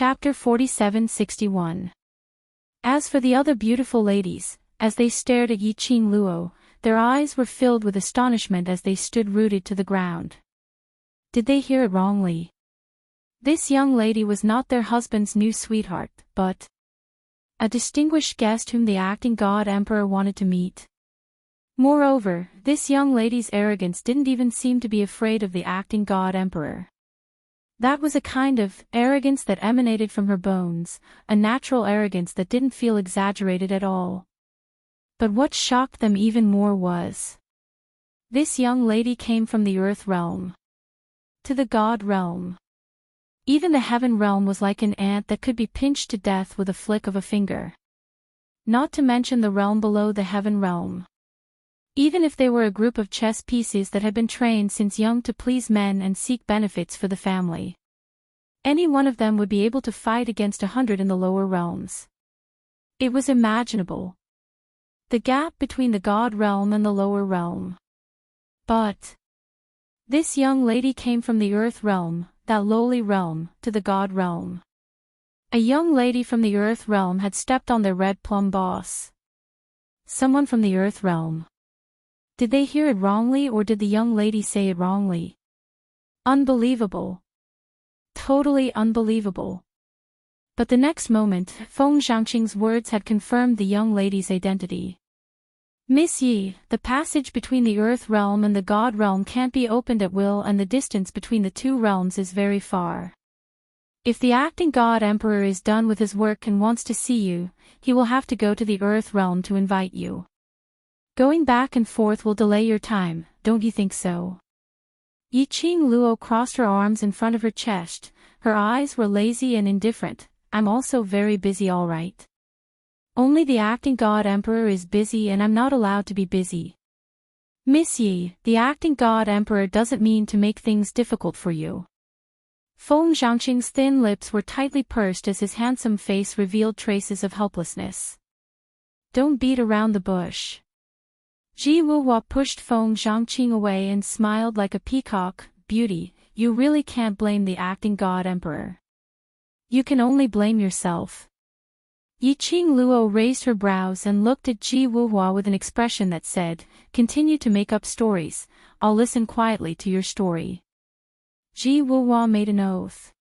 Chapter 4761. As for the other beautiful ladies, as they stared at Yiqing Luo, their eyes were filled with astonishment as they stood rooted to the ground. Did they hear it wrongly? This young lady was not their husband's new sweetheart, but a distinguished guest whom the acting god emperor wanted to meet. Moreover, this young lady's arrogance didn't even seem to be afraid of the acting god emperor. That was a kind of arrogance that emanated from her bones, a natural arrogance that didn't feel exaggerated at all. But what shocked them even more was, this young lady came from the earth realm to the god realm. Even the heaven realm was like an ant that could be pinched to death with a flick of a finger. Not to mention the realm below the heaven realm. Even if they were a group of chess pieces that had been trained since young to please men and seek benefits for the family, any one of them would be able to fight against 100 in the lower realms. It was imaginable. The gap between the god realm and the lower realm. But this young lady came from the earth realm, that lowly realm, to the god realm. A young lady from the earth realm had stepped on their red plum boss. Someone from the earth realm. Did they hear it wrongly, or did the young lady say it wrongly? Unbelievable. Totally unbelievable. But the next moment, Feng Zhangqing's words had confirmed the young lady's identity. Miss Yi, the passage between the earth realm and the god realm can't be opened at will, and the distance between the two realms is very far. If the acting god emperor is done with his work and wants to see you, he will have to go to the earth realm to invite you. Going back and forth will delay your time, don't you think so? Yiqing Luo crossed her arms in front of her chest, her eyes were lazy and indifferent. I'm also very busy, all right. Only the acting god emperor is busy and I'm not allowed to be busy. Miss Yi, the acting god emperor doesn't mean to make things difficult for you. Feng Zhangqing's thin lips were tightly pursed as his handsome face revealed traces of helplessness. Don't beat around the bush. Ji Wuhua pushed Feng Zhangqing away and smiled like a peacock. Beauty, you really can't blame the acting god emperor. You can only blame yourself. Yiqing Luo raised her brows and looked at Ji Wuhua with an expression that said, continue to make up stories, I'll listen quietly to your story. Ji Wuhua made an oath.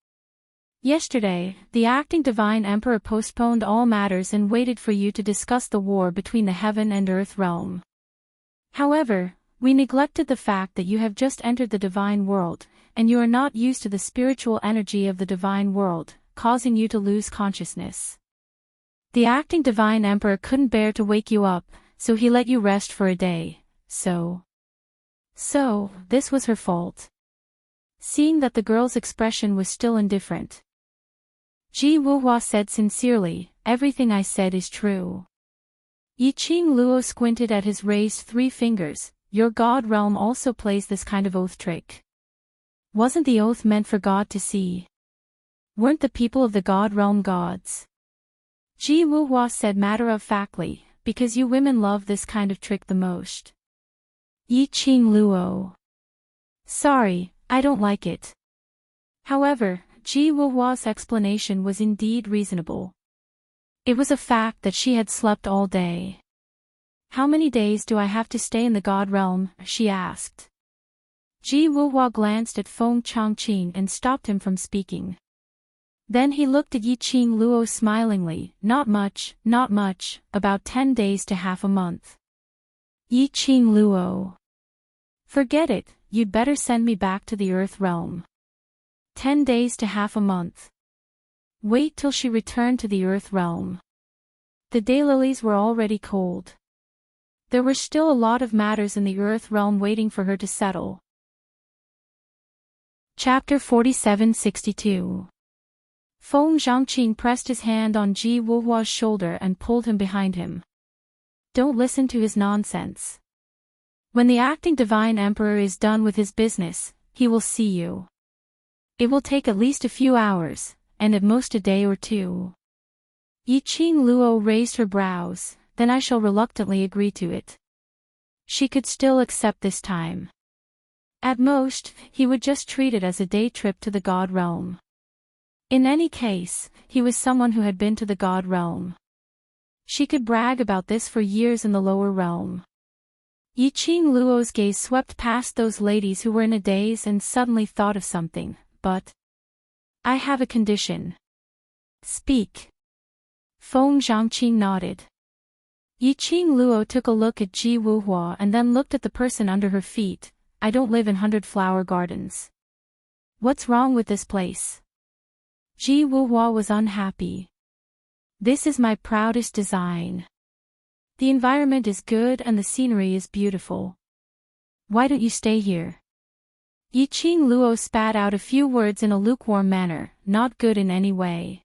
Yesterday, the acting divine emperor postponed all matters and waited for you to discuss the war between the heaven and earth realm. However, we neglected the fact that you have just entered the divine world, and you are not used to the spiritual energy of the divine world, causing you to lose consciousness. The acting divine emperor couldn't bear to wake you up, so he let you rest for a day, so this was her fault. Seeing that the girl's expression was still indifferent, Ji Wuhua said sincerely, everything I said is true. Yiqing Luo squinted at his raised 3 fingers, your god realm also plays this kind of oath trick. Wasn't the oath meant for God to see? Weren't the people of the god realm gods? Ji Wuhua said matter-of-factly, because you women love this kind of trick the most. Yiqing Luo. Sorry, I don't like it. However, Ji Wuhua's explanation was indeed reasonable. It was a fact that she had slept all day. How many days do I have to stay in the god realm? She asked. Ji Wuhua glanced at Feng Zhangqing and stopped him from speaking. Then he looked at Yiqing Luo smilingly, not much, about 10 days to half a month. Yiqing Luo. Forget it, you'd better send me back to the earth realm. 10 days to half a month. Wait till she returned to the earth realm. The daylilies were already cold. There were still a lot of matters in the earth realm waiting for her to settle. Chapter 4762. Feng Zhangqing pressed his hand on Ji Wuhua's shoulder and pulled him behind him. Don't listen to his nonsense. When the acting divine emperor is done with his business, he will see you. It will take at least a few hours, and at most a day or 2. Yiqing Luo raised her brows, then I shall reluctantly agree to it. She could still accept this time. At most, he would just treat it as a day trip to the god realm. In any case, he was someone who had been to the god realm. She could brag about this for years in the lower realm. Yiqing Luo's gaze swept past those ladies who were in a daze and suddenly thought of something, but... I have a condition. Speak. Feng Zhangqing nodded. Yiqing Luo took a look at Ji Wuhua and then looked at the person under her feet. I don't live in 100 flower gardens. What's wrong with this place? Ji Wuhua was unhappy. This is my proudest design. The environment is good and the scenery is beautiful. Why don't you stay here? Yiqing Luo spat out a few words in a lukewarm manner, not good in any way.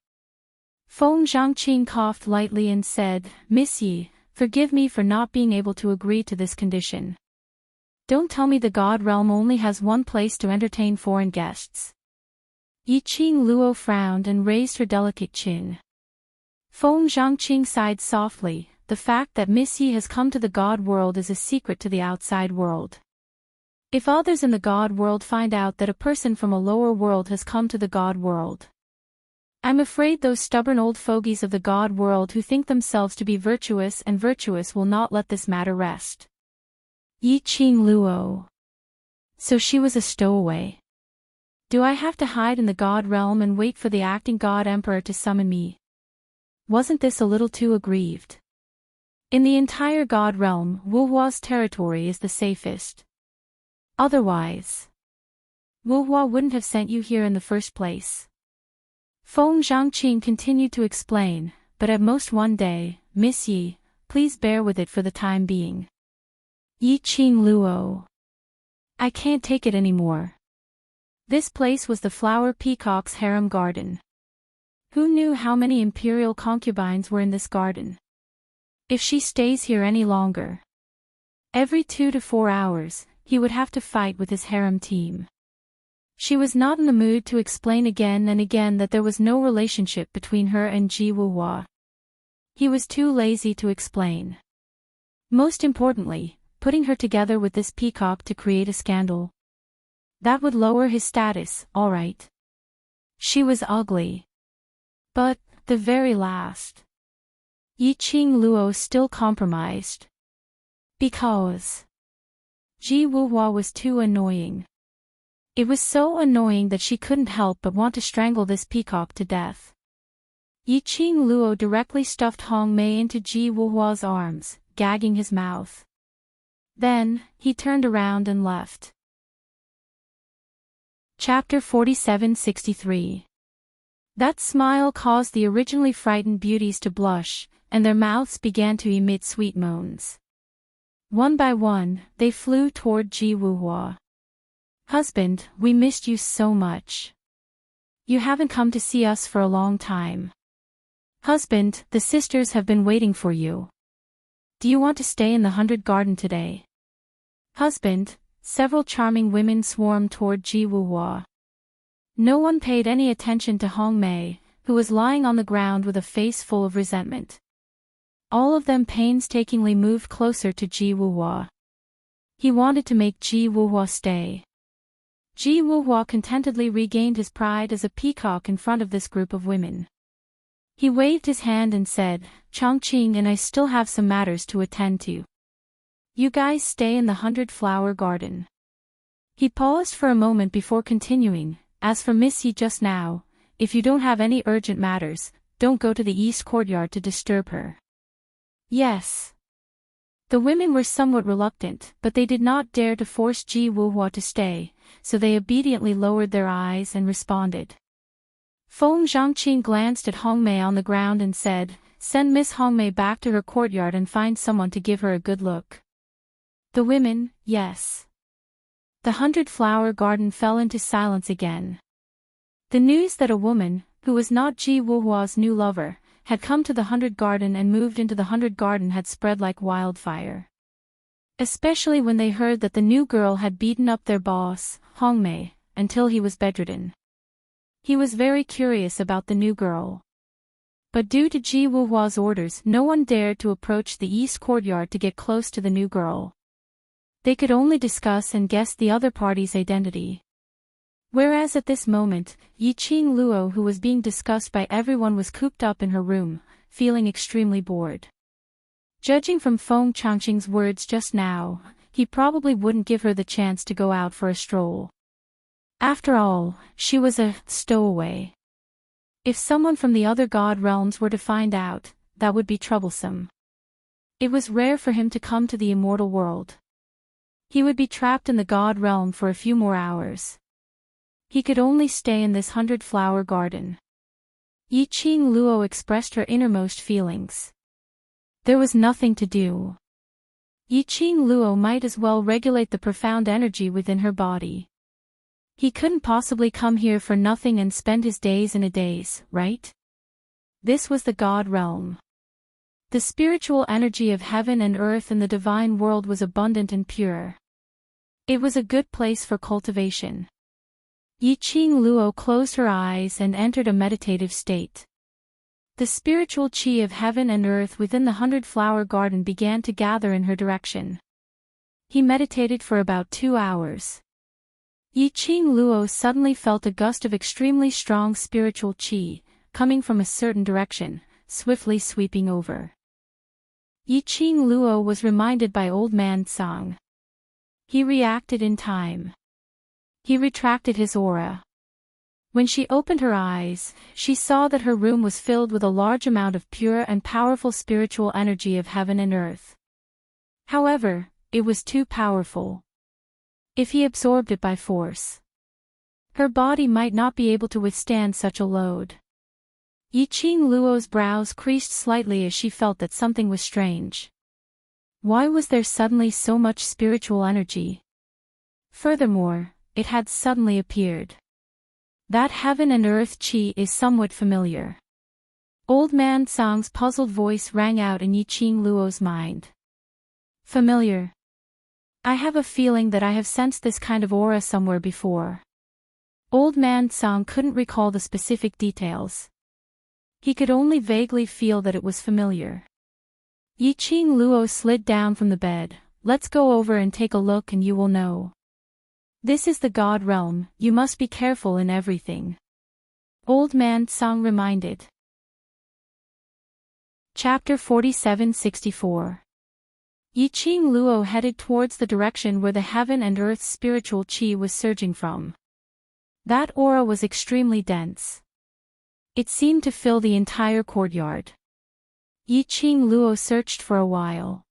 Feng Zhangqing coughed lightly and said, Miss Yi, forgive me for not being able to agree to this condition. Don't tell me the god realm only has one place to entertain foreign guests. Yiqing Luo frowned and raised her delicate chin. Feng Zhangqing sighed softly. The fact that Miss Yi has come to the god world is a secret to the outside world. If others in the god world find out that a person from a lower world has come to the god world, I'm afraid those stubborn old fogies of the god world who think themselves to be virtuous and virtuous will not let this matter rest. Yiqing Luo. So she was a stowaway. Do I have to hide in the god realm and wait for the acting god emperor to summon me? Wasn't this a little too aggrieved? In the entire god realm, Wuhua's territory is the safest. Otherwise, Wuhua wouldn't have sent you here in the first place. Feng Zhangqing continued to explain, but at most one day, Miss Yi, please bear with it for the time being. Yiqing Luo. I can't take it anymore. This place was the flower peacock's harem garden. Who knew how many imperial concubines were in this garden? If she stays here any longer, every 2 to 4 hours, he would have to fight with his harem team. She was not in the mood to explain again and again that there was no relationship between her and Ji Wuhua. He was too lazy to explain. Most importantly, putting her together with this peacock to create a scandal. That would lower his status, all right. She was ugly. But, the very last. Yiqing Luo still compromised. Because Ji Wuhua was too annoying. It was so annoying that she couldn't help but want to strangle this peacock to death. Yiqing Luo directly stuffed Hong Mei into Ji Wuhua's arms, gagging his mouth. Then, he turned around and left. Chapter 4763. That smile caused the originally frightened beauties to blush, and their mouths began to emit sweet moans. One by one, they flew toward Ji Wuhua. Husband, we missed you so much. You haven't come to see us for a long time. Husband, the sisters have been waiting for you. Do you want to stay in the 100 garden today? Husband, several charming women swarmed toward Ji Wuhua. No one paid any attention to Hong Mei, who was lying on the ground with a face full of resentment. All of them painstakingly moved closer to Ji Wuhua. He wanted to make Ji Wuhua stay. Ji Wuhua contentedly regained his pride as a peacock in front of this group of women. He waved his hand and said, Chongqing and I still have some matters to attend to. You guys stay in the 100-flower garden. He paused for a moment before continuing, as for Miss Yi just now, if you don't have any urgent matters, don't go to the east courtyard to disturb her. Yes. The women were somewhat reluctant, but they did not dare to force Ji Wuhua to stay, so they obediently lowered their eyes and responded. Feng Zhangqing glanced at Hong Mei on the ground and said, send Miss Hong Mei back to her courtyard and find someone to give her a good look. The women, yes. The 100-flower garden fell into silence again. The news that a woman, who was not Ji Wuhua's new lover, had come to the 100 garden and moved into the 100 garden had spread like wildfire. Especially when they heard that the new girl had beaten up their boss, Hong Mei, until he was bedridden. He was very curious about the new girl. But due to Ji Wuhua's orders, no one dared to approach the east courtyard to get close to the new girl. They could only discuss and guess the other party's identity. Whereas at this moment, Yi Qing Luo, who was being discussed by everyone, was cooped up in her room, feeling extremely bored. Judging from Feng Changqing's words just now, he probably wouldn't give her the chance to go out for a stroll. After all, she was a stowaway. If someone from the other god realms were to find out, that would be troublesome. It was rare for him to come to the immortal world. He would be trapped in the god realm for a few more hours. He could only stay in this 100-flower garden. Yi Qing Luo expressed her innermost feelings. There was nothing to do. Yi Qing Luo might as well regulate the profound energy within her body. He couldn't possibly come here for nothing and spend his days in a daze, right? This was the God realm. The spiritual energy of heaven and earth and the divine world was abundant and pure. It was a good place for cultivation. Yi Qing Luo closed her eyes and entered a meditative state. The spiritual qi of heaven and earth within the 100-flower garden began to gather in her direction. He meditated for about 2 hours. Yi Qing Luo suddenly felt a gust of extremely strong spiritual qi, coming from a certain direction, swiftly sweeping over. Yi Qing Luo was reminded by Old Man Tsang. He reacted in time. He retracted his aura. When she opened her eyes, she saw that her room was filled with a large amount of pure and powerful spiritual energy of heaven and earth. However, it was too powerful. If he absorbed it by force, her body might not be able to withstand such a load. Yi Qing Luo's brows creased slightly as she felt that something was strange. Why was there suddenly so much spiritual energy? Furthermore, it had suddenly appeared. That heaven and earth qi is somewhat familiar. Old Man Tsang's puzzled voice rang out in Yi Qing Luo's mind. Familiar. I have a feeling that I have sensed this kind of aura somewhere before. Old Man Tsang couldn't recall the specific details. He could only vaguely feel that it was familiar. Yi Qing Luo slid down from the bed. Let's go over and take a look and you will know. This is the God realm, you must be careful in everything. Old Man Tsang reminded. Chapter 4764. Yi Qing Luo headed towards the direction where the heaven and earth's spiritual qi was surging from. That aura was extremely dense. It seemed to fill the entire courtyard. Yi Qing Luo searched for a while.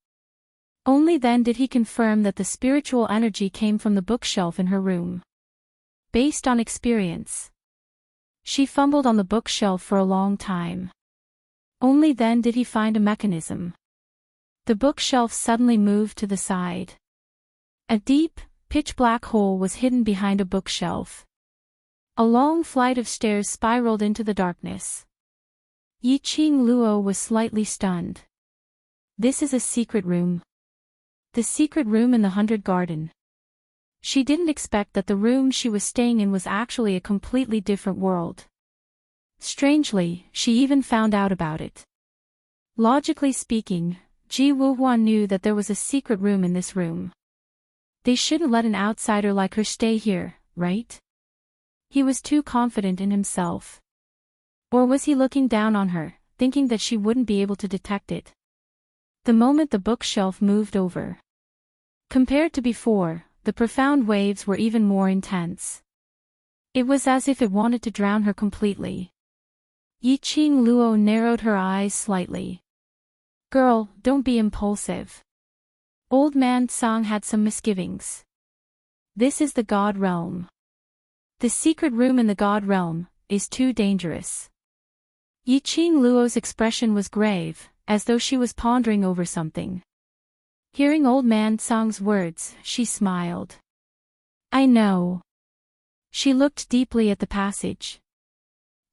Only then did he confirm that the spiritual energy came from the bookshelf in her room. Based on experience. She fumbled on the bookshelf for a long time. Only then did he find a mechanism. The bookshelf suddenly moved to the side. A deep, pitch-black hole was hidden behind a bookshelf. A long flight of stairs spiraled into the darkness. Yi Qing Luo was slightly stunned. This is a secret room. The secret room in the 100 Garden. She didn't expect that the room she was staying in was actually a completely different world. Strangely, she even found out about it. Logically speaking, Ji Wuhuan knew that there was a secret room in this room. They shouldn't let an outsider like her stay here, right? He was too confident in himself. Or was he looking down on her, thinking that she wouldn't be able to detect it? The moment the bookshelf moved over. Compared to before, the profound waves were even more intense. It was as if it wanted to drown her completely. Yi Qing Luo narrowed her eyes slightly. Girl, don't be impulsive. Old Man Tsang had some misgivings. This is the God realm. The secret room in the God realm is too dangerous. Yi Qing Luo's expression was grave, as though she was pondering over something. Hearing Old Man Tsang's words, she smiled. I know. She looked deeply at the passage.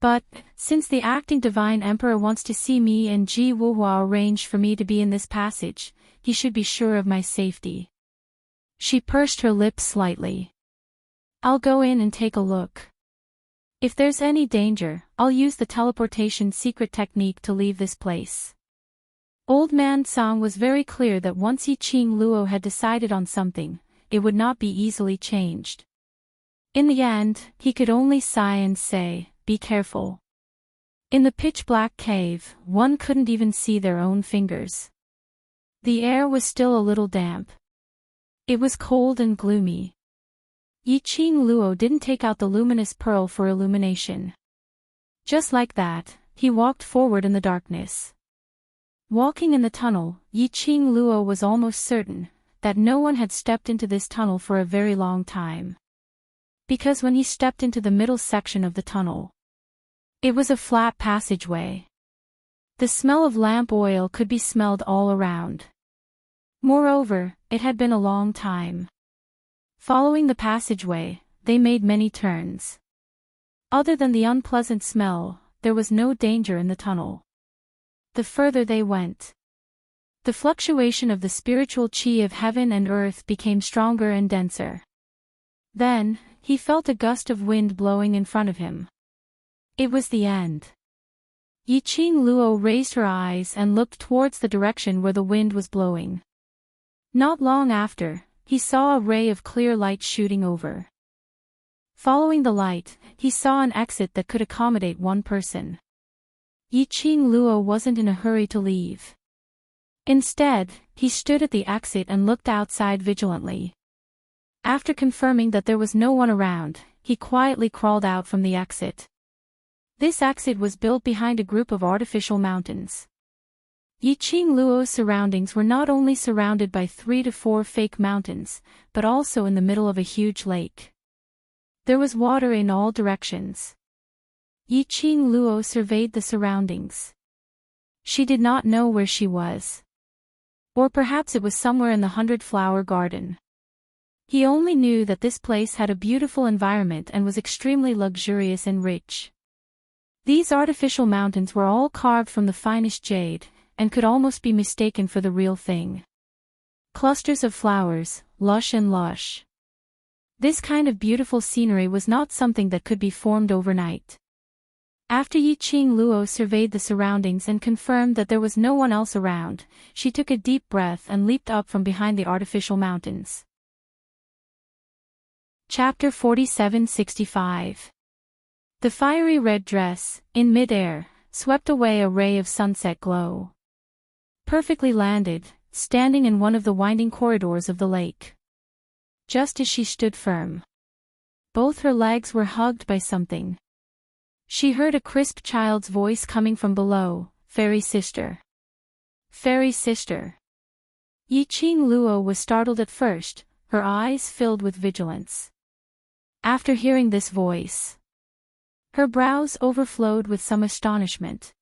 But, since the acting divine emperor wants to see me and Ji Wuhua arranged for me to be in this passage, he should be sure of my safety. She pursed her lips slightly. I'll go in and take a look. If there's any danger, I'll use the teleportation secret technique to leave this place. Old Man Tsang was very clear that once Yi Qing Luo had decided on something, it would not be easily changed. In the end, he could only sigh and say, "Be careful." In the pitch-black cave, one couldn't even see their own fingers. The air was still a little damp. It was cold and gloomy. Yiqing Luo didn't take out the luminous pearl for illumination. Just like that, he walked forward in the darkness. Walking in the tunnel, Yiqing Luo was almost certain that no one had stepped into this tunnel for a very long time. Because when he stepped into the middle section of the tunnel, it was a flat passageway. The smell of lamp oil could be smelled all around. Moreover, it had been a long time. Following the passageway, they made many turns. Other than the unpleasant smell, there was no danger in the tunnel. The further they went, the fluctuation of the spiritual chi of heaven and earth became stronger and denser. Then, he felt a gust of wind blowing in front of him. It was the end. Yiqing Luo raised her eyes and looked towards the direction where the wind was blowing. Not long after, he saw a ray of clear light shooting over. Following the light, he saw an exit that could accommodate one person. Yiqing Luo wasn't in a hurry to leave. Instead, he stood at the exit and looked outside vigilantly. After confirming that there was no one around, he quietly crawled out from the exit. This exit was built behind a group of artificial mountains. Yiqing Luo's surroundings were not only surrounded by 3 to 4 fake mountains, but also in the middle of a huge lake. There was water in all directions. Yiqing Luo surveyed the surroundings. She did not know where she was. Or perhaps it was somewhere in the 100-flower garden. He only knew that this place had a beautiful environment and was extremely luxurious and rich. These artificial mountains were all carved from the finest jade, and could almost be mistaken for the real thing. Clusters of flowers, lush and lush. This kind of beautiful scenery was not something that could be formed overnight. After Yiqing Luo surveyed the surroundings and confirmed that there was no one else around, she took a deep breath and leaped up from behind the artificial mountains. Chapter 4765. The fiery red dress, in mid-air, swept away a ray of sunset glow. Perfectly landed, standing in one of the winding corridors of the lake. Just as she stood firm, both her legs were hugged by something. She heard a crisp child's voice coming from below, "Fairy sister. Fairy sister." Yiqing Luo was startled at first, her eyes filled with vigilance. After hearing this voice, her brows overflowed with some astonishment.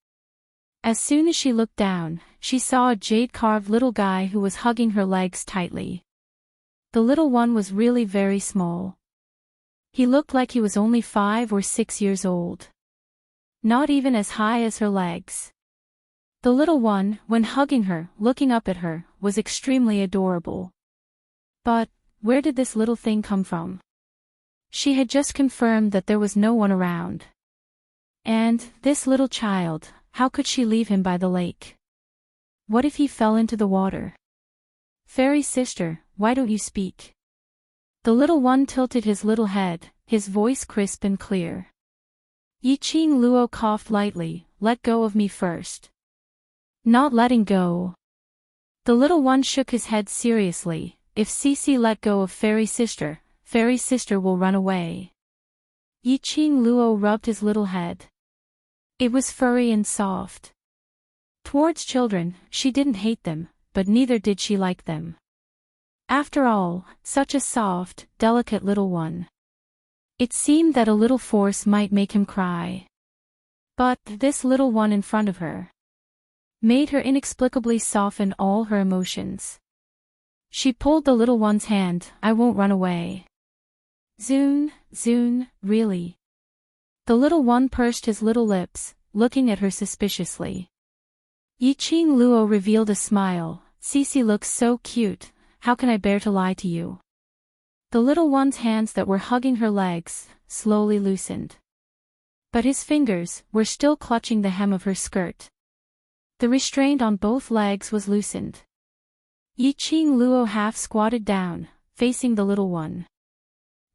As soon as she looked down, she saw a jade-carved little guy who was hugging her legs tightly. The little one was really very small. He looked like he was only 5 or 6 years old. Not even as high as her legs. The little one, when hugging her, looking up at her, was extremely adorable. But, where did this little thing come from? She had just confirmed that there was no one around. And, this little child, how could she leave him by the lake? What if he fell into the water? "Fairy sister, why don't you speak?" The little one tilted his little head, his voice crisp and clear. Yiqing Luo coughed lightly, "Let go of me first." "Not letting go." The little one shook his head seriously, "If Cici let go of Fairy sister will run away." Yiqing Luo rubbed his little head. It was furry and soft. Towards children, she didn't hate them, but neither did she like them. After all, such a soft, delicate little one. It seemed that a little force might make him cry. But this little one in front of her made her inexplicably soften all her emotions. She pulled the little one's hand. "I won't run away." "Zun, really?" The little one pursed his little lips, looking at her suspiciously. Yiqing Luo revealed a smile. "Cici looks so cute, how can I bear to lie to you?" The little one's hands that were hugging her legs slowly loosened. But his fingers were still clutching the hem of her skirt. The restraint on both legs was loosened. Yiqing Luo half squatted down, facing the little one.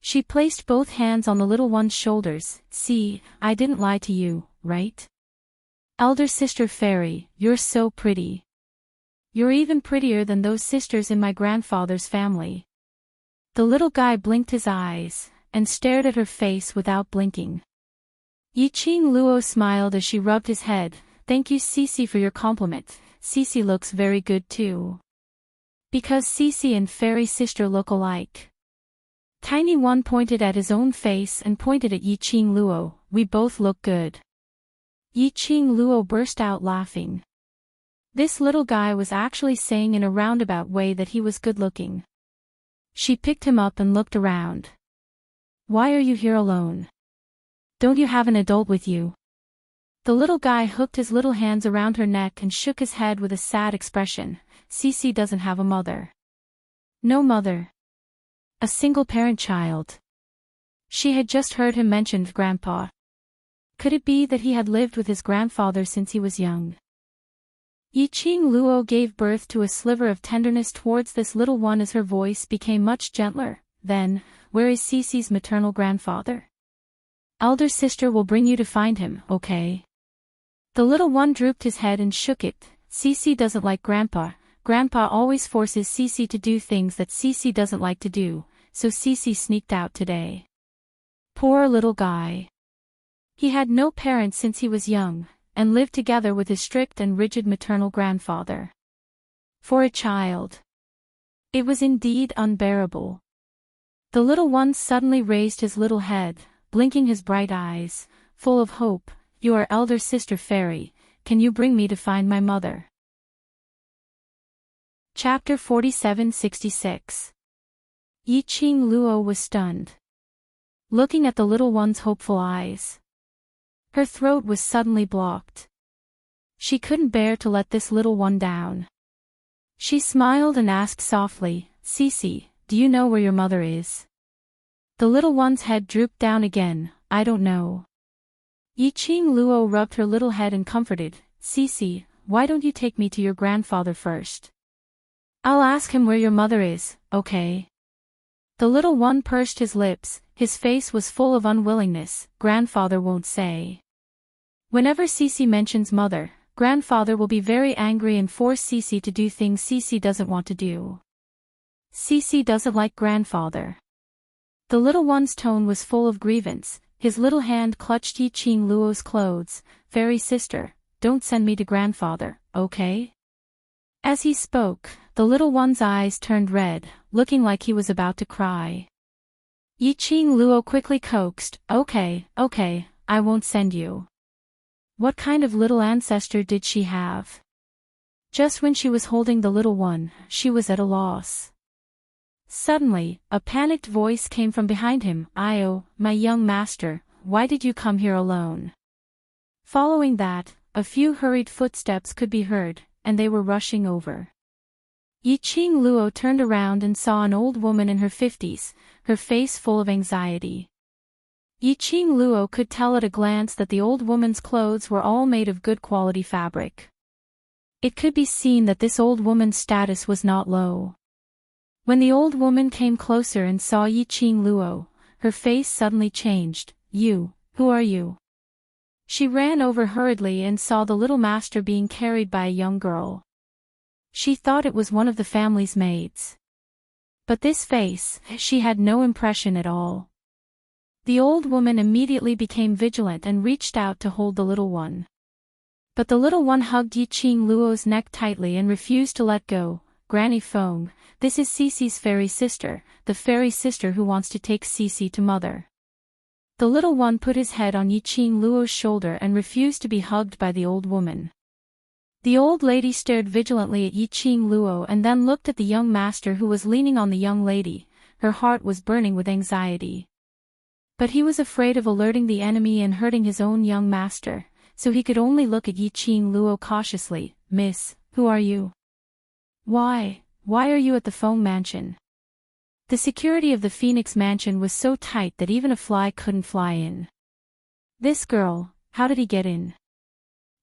She placed both hands on the little one's shoulders. See, I didn't lie to you, right? Elder sister fairy, you're so pretty. You're even prettier than those sisters in my grandfather's family. The little guy blinked his eyes, and stared at her face without blinking. Yiqing Luo smiled as she rubbed his head. Thank you Cece for your compliment. Cece looks very good too. Because Cece and fairy sister look alike. Tiny One pointed at his own face and pointed at Yiqing Luo. We both look good. Yiqing Luo burst out laughing. This little guy was actually saying in a roundabout way that he was good-looking. She picked him up and looked around. Why are you here alone? Don't you have an adult with you? The little guy hooked his little hands around her neck and shook his head with a sad expression. Cece doesn't have a mother. No mother. A single-parent child. She had just heard him mention grandpa. Could it be that he had lived with his grandfather since he was young? Yiqing Luo gave birth to a sliver of tenderness towards this little one as her voice became much gentler. Then, where is Cece's maternal grandfather? Elder sister will bring you to find him, okay? The little one drooped his head and shook it. Cece doesn't like grandpa. Grandpa always forces Cece to do things that Cece doesn't like to do, so Cece sneaked out today. Poor little guy. He had no parents since he was young, and lived together with his strict and rigid maternal grandfather. For a child, it was indeed unbearable. The little one suddenly raised his little head, blinking his bright eyes, full of hope. You are elder sister fairy, can you bring me to find my mother? Chapter 4766. Yiqing Luo was stunned. Looking at the little one's hopeful eyes. Her throat was suddenly blocked. She couldn't bear to let this little one down. She smiled and asked softly, Cece, do you know where your mother is? The little one's head drooped down again. I don't know. Yiqing Luo rubbed her little head and comforted, Cece, why don't you take me to your grandfather first? I'll ask him where your mother is, okay? The little one pursed his lips, his face was full of unwillingness. Grandfather won't say. Whenever Cece mentions mother, grandfather will be very angry and force Cece to do things Cece doesn't want to do. Cece doesn't like grandfather. The little one's tone was full of grievance. His little hand clutched Yiqing Luo's clothes. Fairy sister, don't send me to grandfather, okay? As he spoke, the little one's eyes turned red, looking like he was about to cry. Yiqing Luo quickly coaxed, okay, I won't send you. What kind of little ancestor did she have? Just when she was holding the little one, she was at a loss. Suddenly, a panicked voice came from behind him. Io, my young master, why did you come here alone? Following that, a few hurried footsteps could be heard, and they were rushing over. Yiqing Luo turned around and saw an old woman in her 50s, her face full of anxiety. Yiqing Luo could tell at a glance that the old woman's clothes were all made of good quality fabric. It could be seen that this old woman's status was not low. When the old woman came closer and saw Yiqing Luo, her face suddenly changed. You, who are you? She ran over hurriedly and saw the little master being carried by a young girl. She thought it was one of the family's maids. But this face, she had no impression at all. The old woman immediately became vigilant and reached out to hold the little one. But the little one hugged Yiqing Luo's neck tightly and refused to let go. Granny Feng, this is Cece's fairy sister, the fairy sister who wants to take Cece to mother. The little one put his head on Yiqing Luo's shoulder and refused to be hugged by the old woman. The old lady stared vigilantly at Yiqing Luo and then looked at the young master who was leaning on the young lady. Her heart was burning with anxiety. But he was afraid of alerting the enemy and hurting his own young master, so he could only look at Yiqing Luo cautiously. Miss, who are you? Why are you at the Feng mansion? The security of the Phoenix mansion was so tight that even a fly couldn't fly in. This girl, how did he get in?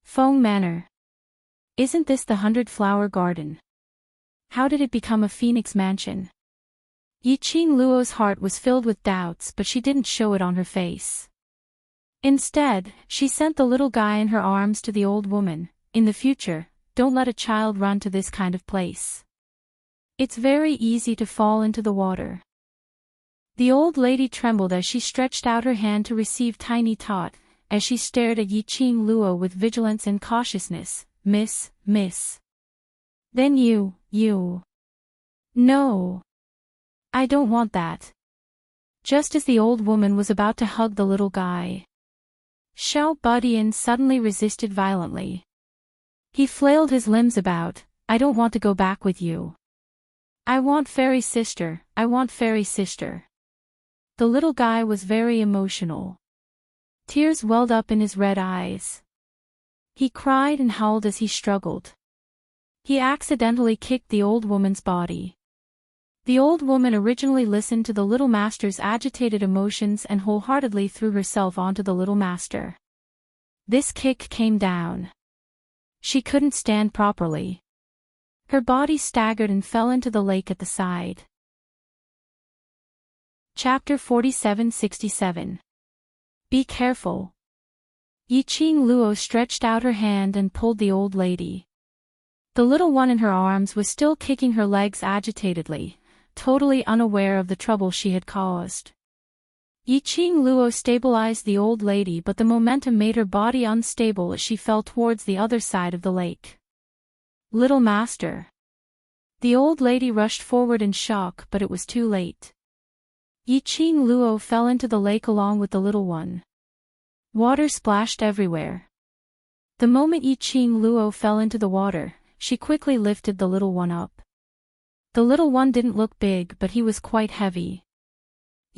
Feng Manor. Isn't this the 100-flower garden? How did it become a Phoenix mansion? Yiqing Luo's heart was filled with doubts, but she didn't show it on her face. Instead, she sent the little guy in her arms to the old woman. In the future, don't let a child run to this kind of place. It's very easy to fall into the water. The old lady trembled as she stretched out her hand to receive tiny tot, as she stared at Yiqing Luo with vigilance and cautiousness. Miss. Then you. No. I don't want that. Just as the old woman was about to hug the little guy, Xiao Budian suddenly resisted violently. He flailed his limbs about. I don't want to go back with you. I want fairy sister. The little guy was very emotional. Tears welled up in his red eyes. He cried and howled as he struggled. He accidentally kicked the old woman's body. The old woman originally listened to the little master's agitated emotions and wholeheartedly threw herself onto the little master. This kick came down. She couldn't stand properly. Her body staggered and fell into the lake at the side. Chapter 47-67. Be careful. Yiqing Luo stretched out her hand and pulled the old lady. The little one in her arms was still kicking her legs agitatedly, totally unaware of the trouble she had caused. Yiqing Luo stabilized the old lady, but the momentum made her body unstable as she fell towards the other side of the lake. Little master. The old lady rushed forward in shock, but it was too late. Yiqing Luo fell into the lake along with the little one. Water splashed everywhere. The moment Yiqing Luo fell into the water, she quickly lifted the little one up. The little one didn't look big, but he was quite heavy.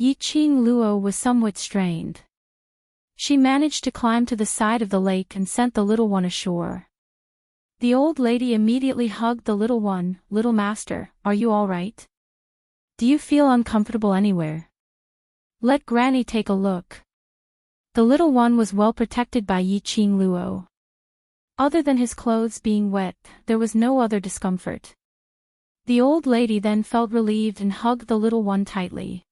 Yiqing Luo was somewhat strained. She managed to climb to the side of the lake and sent the little one ashore. The old lady immediately hugged the little one. Little master, are you all right? Do you feel uncomfortable anywhere? Let Granny take a look. The little one was well protected by Yiqing Luo. Other than his clothes being wet, there was no other discomfort. The old lady then felt relieved and hugged the little one tightly.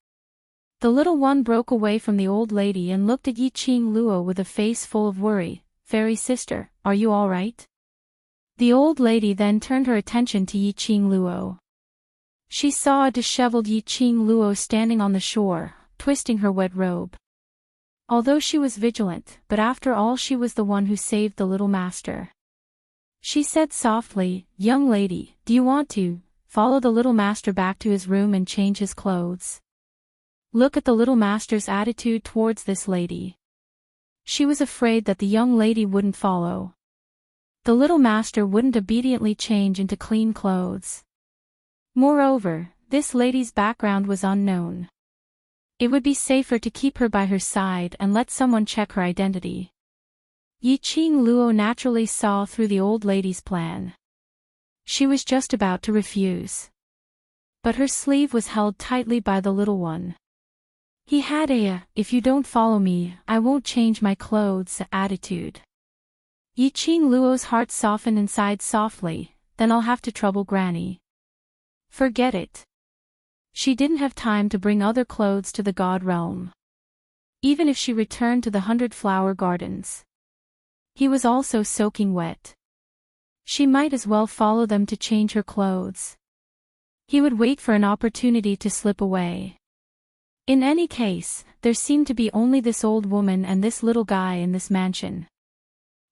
The little one broke away from the old lady and looked at Yiqing Luo with a face full of worry. Fairy sister, are you all right? The old lady then turned her attention to Yiqing Luo. She saw a disheveled Yiqing Luo standing on the shore, twisting her wet robe. Although she was vigilant, but after all she was the one who saved the little master. She said softly, young lady, do you want to follow the little master back to his room and change his clothes? Look at the little master's attitude towards this lady. She was afraid that the young lady wouldn't follow. The little master wouldn't obediently change into clean clothes. Moreover, this lady's background was unknown. It would be safer to keep her by her side and let someone check her identity. Yiqing Luo naturally saw through the old lady's plan. She was just about to refuse. But her sleeve was held tightly by the little one. He had a, if you don't follow me, I won't change my clothes attitude. Yiqing Luo's heart softened and sighed softly, then I'll have to trouble Granny. Forget it. She didn't have time to bring other clothes to the god realm. Even if she returned to the 100-flower gardens. He was also soaking wet. She might as well follow them to change her clothes. He would wait for an opportunity to slip away. In any case, there seemed to be only this old woman and this little guy in this mansion.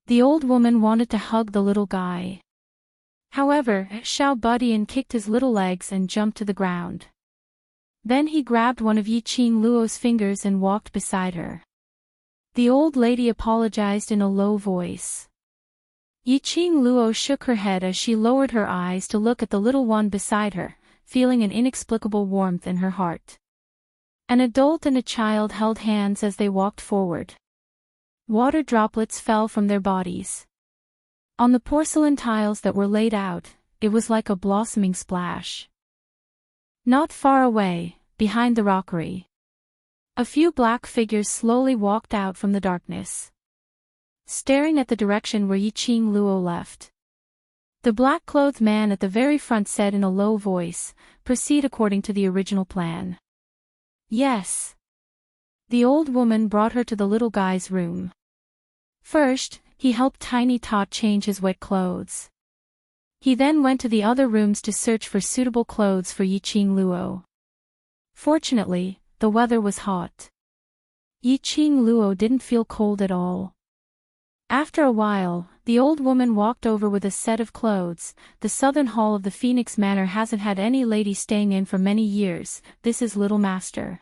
The old woman wanted to hug the little guy. However, Xiao Budian kicked his little legs and jumped to the ground. Then he grabbed one of Yiqing Luo's fingers and walked beside her. The old lady apologized in a low voice. Yiqing Luo shook her head as she lowered her eyes to look at the little one beside her, feeling an inexplicable warmth in her heart. An adult and a child held hands as they walked forward. Water droplets fell from their bodies. On the porcelain tiles that were laid out, it was like a blossoming splash. Not far away, behind the rockery, a few black figures slowly walked out from the darkness, staring at the direction where Yiqing Luo left. The black-clothed man at the very front said in a low voice, "Proceed according to the original plan." "Yes." The old woman brought her to the little guy's room. First, he helped Tiny Tot change his wet clothes. He then went to the other rooms to search for suitable clothes for Yiqing Luo. Fortunately, the weather was hot. Yiqing Luo didn't feel cold at all. After a while, the old woman walked over with a set of clothes. "The southern hall of the Phoenix Manor hasn't had any lady staying in for many years. This is Little Master."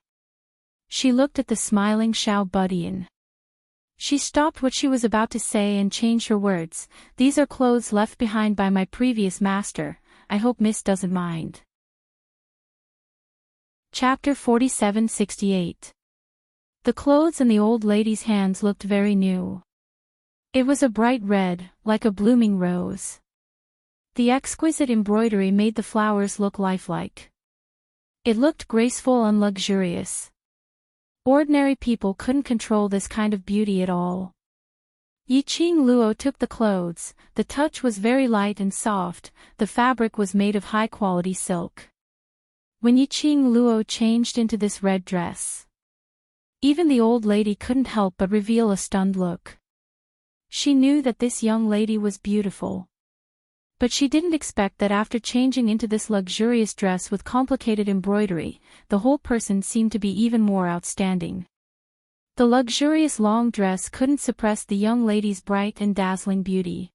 She looked at the smiling Xiao Budian. She stopped what she was about to say and changed her words. "These are clothes left behind by my previous master. I hope Miss doesn't mind." Chapter 4768. The clothes in the old lady's hands looked very new. It was a bright red, like a blooming rose. The exquisite embroidery made the flowers look lifelike. It looked graceful and luxurious. Ordinary people couldn't control this kind of beauty at all. Yiqing Luo took the clothes. The touch was very light and soft. The fabric was made of high-quality silk. When Yiqing Luo changed into this red dress, even the old lady couldn't help but reveal a stunned look. She knew that this young lady was beautiful. But she didn't expect that after changing into this luxurious dress with complicated embroidery, the whole person seemed to be even more outstanding. The luxurious long dress couldn't suppress the young lady's bright and dazzling beauty.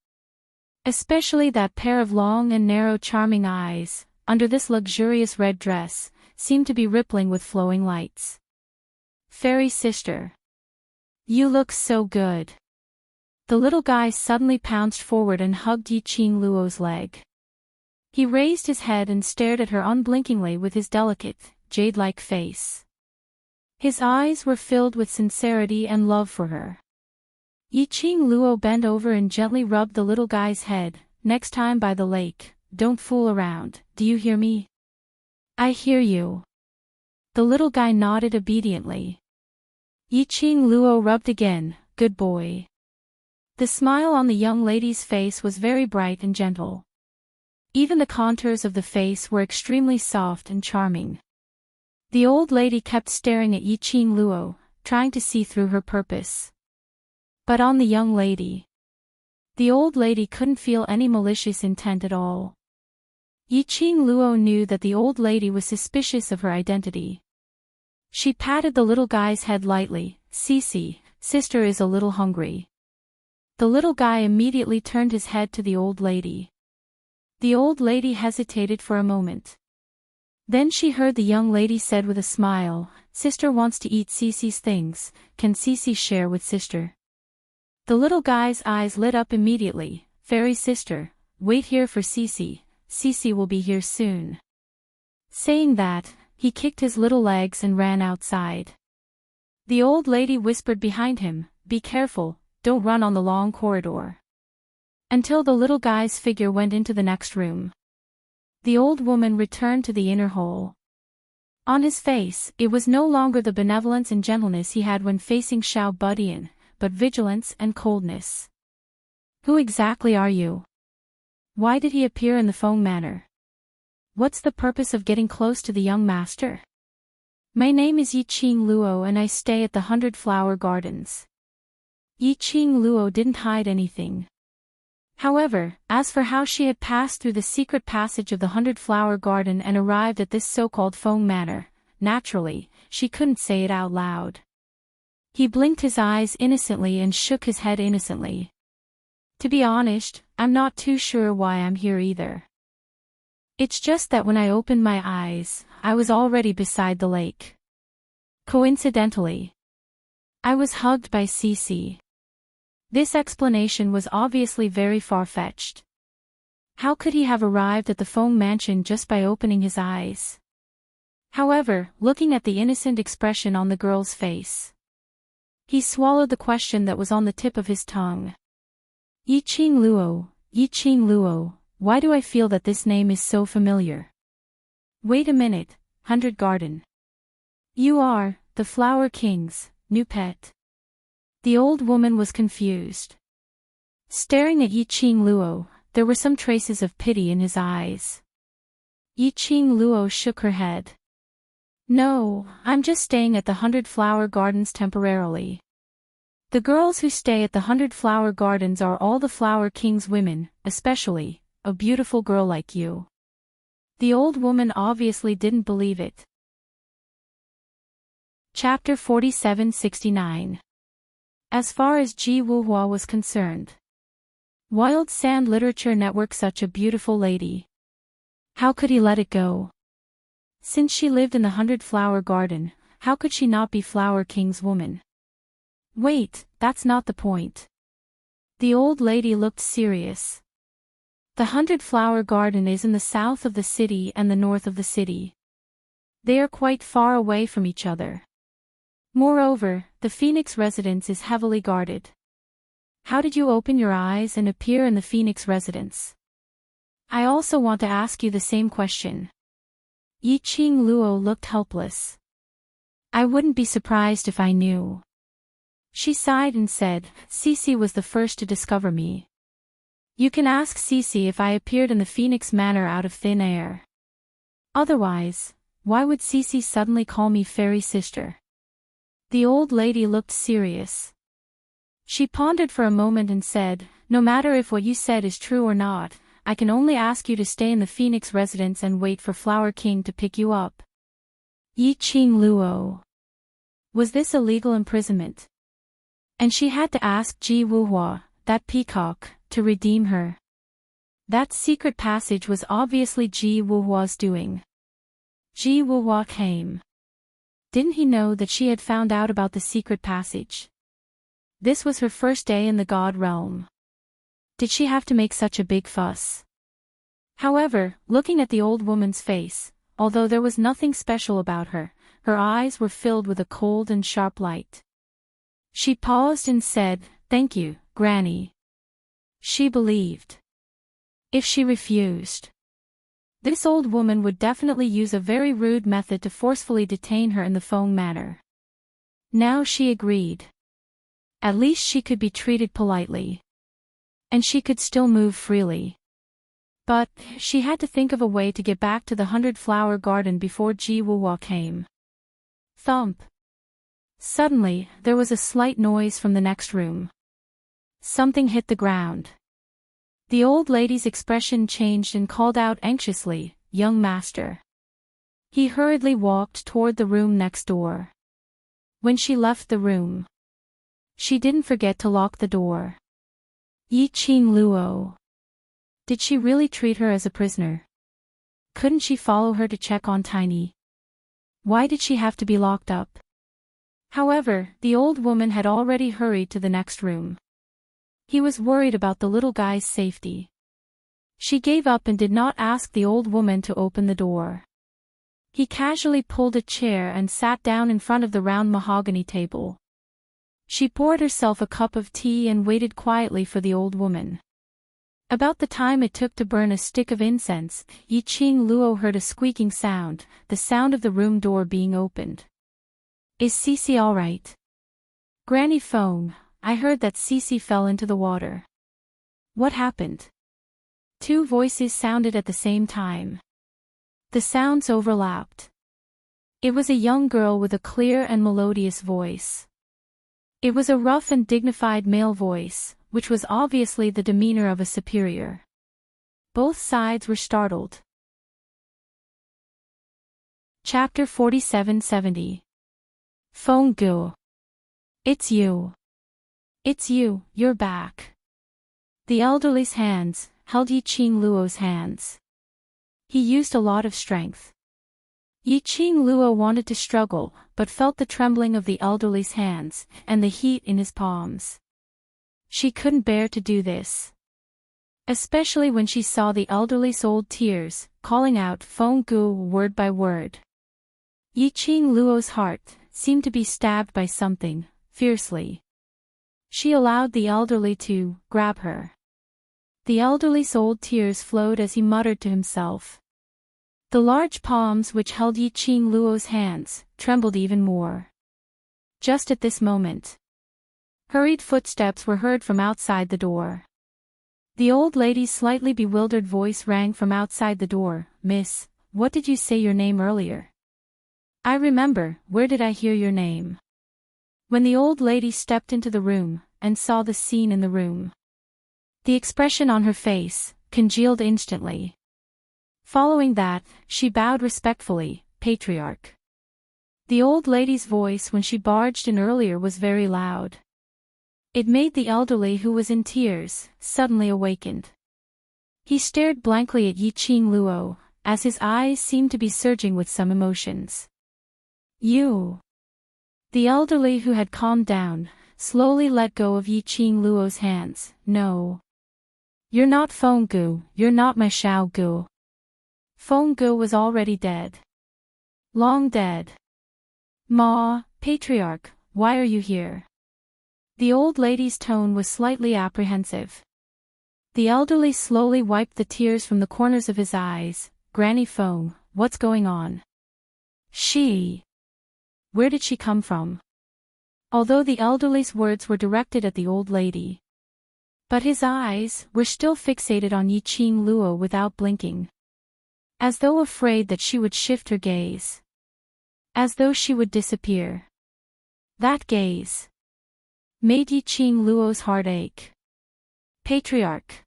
Especially that pair of long and narrow charming eyes, under this luxurious red dress, seemed to be rippling with flowing lights. "Fairy sister. You look so good." The little guy suddenly pounced forward and hugged Yiqing Luo's leg. He raised his head and stared at her unblinkingly with his delicate, jade-like face. His eyes were filled with sincerity and love for her. Yiqing Luo bent over and gently rubbed the little guy's head. "Next time by the lake, don't fool around, do you hear me?" "I hear you." The little guy nodded obediently. Yiqing Luo rubbed again. "Good boy." The smile on the young lady's face was very bright and gentle. Even the contours of the face were extremely soft and charming. The old lady kept staring at Yiqing Luo, trying to see through her purpose. But on the young lady, the old lady couldn't feel any malicious intent at all. Yiqing Luo knew that the old lady was suspicious of her identity. She patted the little guy's head lightly. "Cici, sister is a little hungry." The little guy immediately turned his head to the old lady. The old lady hesitated for a moment. Then she heard the young lady said with a smile, "Sister wants to eat Cici's things, can Cici share with sister?" The little guy's eyes lit up immediately. "Fairy sister, wait here for Cici, Cici will be here soon." Saying that, he kicked his little legs and ran outside. The old lady whispered behind him, "Be careful, don't run on the long corridor." Until the little guy's figure went into the next room. The old woman returned to the inner hall. On his face, it was no longer the benevolence and gentleness he had when facing Xiao Budian, but vigilance and coldness. "Who exactly are you? Why did he appear in the Feng Manor? What's the purpose of getting close to the young master?" "My name is Yiqing Luo and I stay at the 100 Flower Gardens." Yiqing Luo didn't hide anything. However, as for how she had passed through the secret passage of the 100 Flower Garden and arrived at this so-called Feng Manor, naturally, she couldn't say it out loud. He blinked his eyes innocently and shook his head innocently. "To be honest, I'm not too sure why I'm here either. It's just that when I opened my eyes, I was already beside the lake. Coincidentally, I was hugged by Cici." This explanation was obviously very far-fetched. How could he have arrived at the Feng mansion just by opening his eyes? However, looking at the innocent expression on the girl's face, he swallowed the question that was on the tip of his tongue. Yiqing Luo, why do I feel that this name is so familiar? Wait a minute, 100 Garden. You are, the Flower King's, new pet. The old woman was confused. Staring at Yiqing Luo, there were some traces of pity in his eyes. Yiqing Luo shook her head. No, I'm just staying at the 100 Flower Gardens temporarily. The girls who stay at the 100 Flower Gardens are all the Flower King's women, especially a beautiful girl like you. The old woman obviously didn't believe it. Chapter 4769. As far as Ji Wuhua was concerned. Wild Sand Literature Network, such a beautiful lady. How could he let it go? Since she lived in the 100 Flower Garden, how could she not be Flower King's woman? Wait, that's not the point. The old lady looked serious. The 100 Flower Garden is in the south of the city and the north of the city. They are quite far away from each other. Moreover, the Phoenix residence is heavily guarded. How did you open your eyes and appear in the Phoenix residence? I also want to ask you the same question. Yiqing Luo looked helpless. I wouldn't be surprised if I knew. She sighed and said, Cece was the first to discover me. You can ask Cece if I appeared in the Phoenix Manor out of thin air. Otherwise, why would Cece suddenly call me fairy sister? The old lady looked serious. She pondered for a moment and said, no matter if what you said is true or not, I can only ask you to stay in the Phoenix residence and wait for Flower King to pick you up. Yiqing Luo. Was this illegal imprisonment? And she had to ask Ji Wuhua, that peacock, to redeem her. That secret passage was obviously Ji Wuhua's doing. Ji Wuhua came. Didn't he know that she had found out about the secret passage? This was her first day in the God realm. Did she have to make such a big fuss? However, looking at the old woman's face, although there was nothing special about her, her eyes were filled with a cold and sharp light. She paused and said, Thank you, Granny. She believed. If she refused, this old woman would definitely use a very rude method to forcefully detain her in the Feng manner. Now she agreed. At least she could be treated politely. And she could still move freely. But, she had to think of a way to get back to the 100 Flower Garden before Ji Wuhua came. Thump. Suddenly, there was a slight noise from the next room. Something hit the ground. The old lady's expression changed and called out anxiously, Young master. He hurriedly walked toward the room next door. When she left the room, she didn't forget to lock the door. Yiqing Luo. Did she really treat her as a prisoner? Couldn't she follow her to check on Tiny? Why did she have to be locked up? However, the old woman had already hurried to the next room. He was worried about the little guy's safety. She gave up and did not ask the old woman to open the door. He casually pulled a chair and sat down in front of the round mahogany table. She poured herself a cup of tea and waited quietly for the old woman. About the time it took to burn a stick of incense, Yiqing Luo heard a squeaking sound, the sound of the room door being opened. Is Cece all right? Granny Feng, I heard that Cece fell into the water. What happened? Two voices sounded at the same time. The sounds overlapped. It was a young girl with a clear and melodious voice. It was a rough and dignified male voice, which was obviously the demeanor of a superior. Both sides were startled. Chapter 4770. Feng Gu. It's you. It's you, you're back. The elderly's hands held Yiqing Luo's hands. He used a lot of strength. Yiqing Luo wanted to struggle, but felt the trembling of the elderly's hands, and the heat in his palms. She couldn't bear to do this. Especially when she saw the elderly's old tears, calling out Feng Gu word by word. Yiqing Luo's heart seemed to be stabbed by something, fiercely. She allowed the elderly to grab her. The elderly's old tears flowed as he muttered to himself. The large palms which held Yiqing Luo's hands trembled even more. Just at this moment, hurried footsteps were heard from outside the door. The old lady's slightly bewildered voice rang from outside the door. Miss, what did you say your name earlier? I remember, where did I hear your name? When the old lady stepped into the room, and saw the scene in the room, the expression on her face congealed instantly. Following that, she bowed respectfully, Patriarch. The old lady's voice when she barged in earlier was very loud. It made the elderly who was in tears suddenly awakened. He stared blankly at Yi-Ching Luo, as his eyes seemed to be surging with some emotions. You. The elderly who had calmed down, slowly let go of Yi-Ching Luo's hands. No. You're not Fenggu, you're not my Xiaogu. Fenggu was already dead. Long dead. Ma, Patriarch, why are you here? The old lady's tone was slightly apprehensive. The elderly slowly wiped the tears from the corners of his eyes. Granny Feng, what's going on? She. Where did she come from? Although the elderly's words were directed at the old lady, but his eyes were still fixated on Yi-Ching Luo without blinking, as though afraid that she would shift her gaze, as though she would disappear. That gaze made Yi-Ching Luo's heart ache. Patriarch.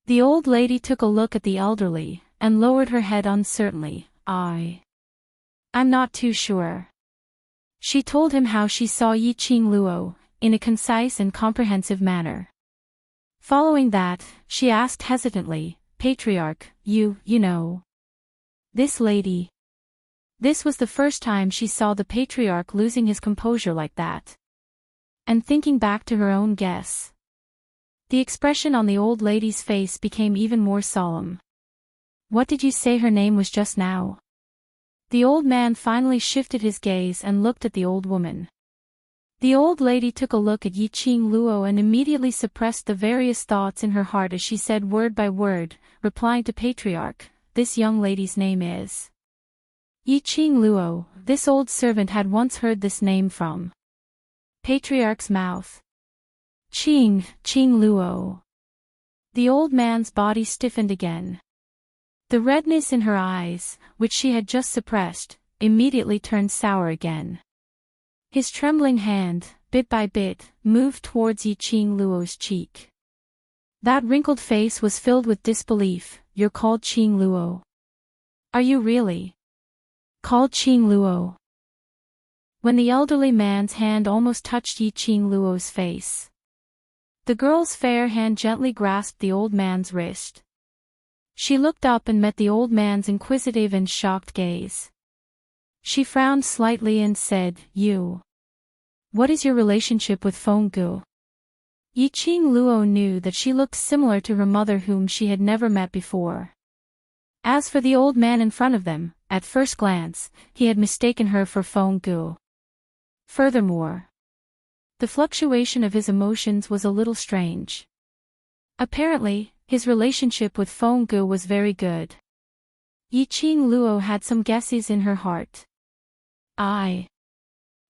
The old lady took a look at the elderly, and lowered her head uncertainly. I'm not too sure. She told him how she saw Yi-Ching Luo, in a concise and comprehensive manner. Following that, she asked hesitantly, Patriarch, you know. This lady. This was the first time she saw the Patriarch losing his composure like that. And thinking back to her own guess, the expression on the old lady's face became even more solemn. What did you say her name was just now? The old man finally shifted his gaze and looked at the old woman. The old lady took a look at Yi-Ching Luo and immediately suppressed the various thoughts in her heart as she said word by word, replying to Patriarch, this young lady's name is Yi-Ching Luo. This old servant had once heard this name from Patriarch's mouth. Ching Luo. The old man's body stiffened again. The redness in her eyes, which she had just suppressed, immediately turned sour again. His trembling hand, bit by bit, moved towards Yi-Ching Luo's cheek. That wrinkled face was filled with disbelief. You're called Ching Luo? Are you really called Ching Luo? When the elderly man's hand almost touched Yi-Ching Luo's face, the girl's fair hand gently grasped the old man's wrist. She looked up and met the old man's inquisitive and shocked gaze. She frowned slightly and said, You. What is your relationship with Fenggu? Yi-Ching Luo knew that she looked similar to her mother whom she had never met before. As for the old man in front of them, at first glance, he had mistaken her for Fenggu. Furthermore, the fluctuation of his emotions was a little strange. Apparently, his relationship with Fenggu was very good. Yi-Ching Luo had some guesses in her heart. I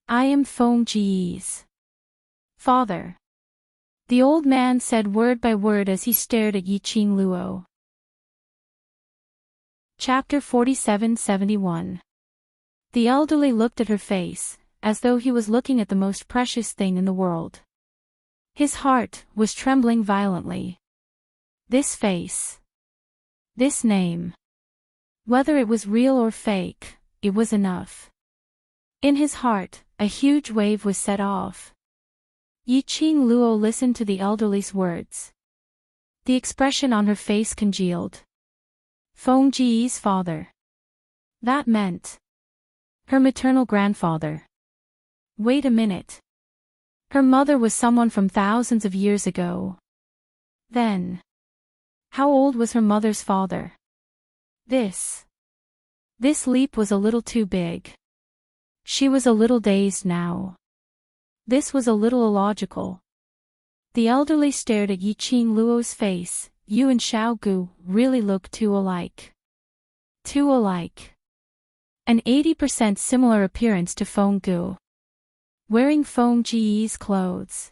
am Fengji's father. The old man said word by word as he stared at Yi-Ching Luo. Chapter 47-71. The elderly looked at her face, as though he was looking at the most precious thing in the world. His heart was trembling violently. This face. This name. Whether it was real or fake, it was enough. In his heart, a huge wave was set off. Yi-Ching Luo listened to the elderly's words. The expression on her face congealed. Fengji's father. That meant her maternal grandfather. Wait a minute. Her mother was someone from thousands of years ago. Then, how old was her mother's father? This leap was a little too big. She was a little dazed now. This was a little illogical. The elderly stared at Yi-Ching Luo's face. You and Xiaogu really look too alike. Too alike. An 80% similar appearance to Fenggu. Wearing Fengji's clothes.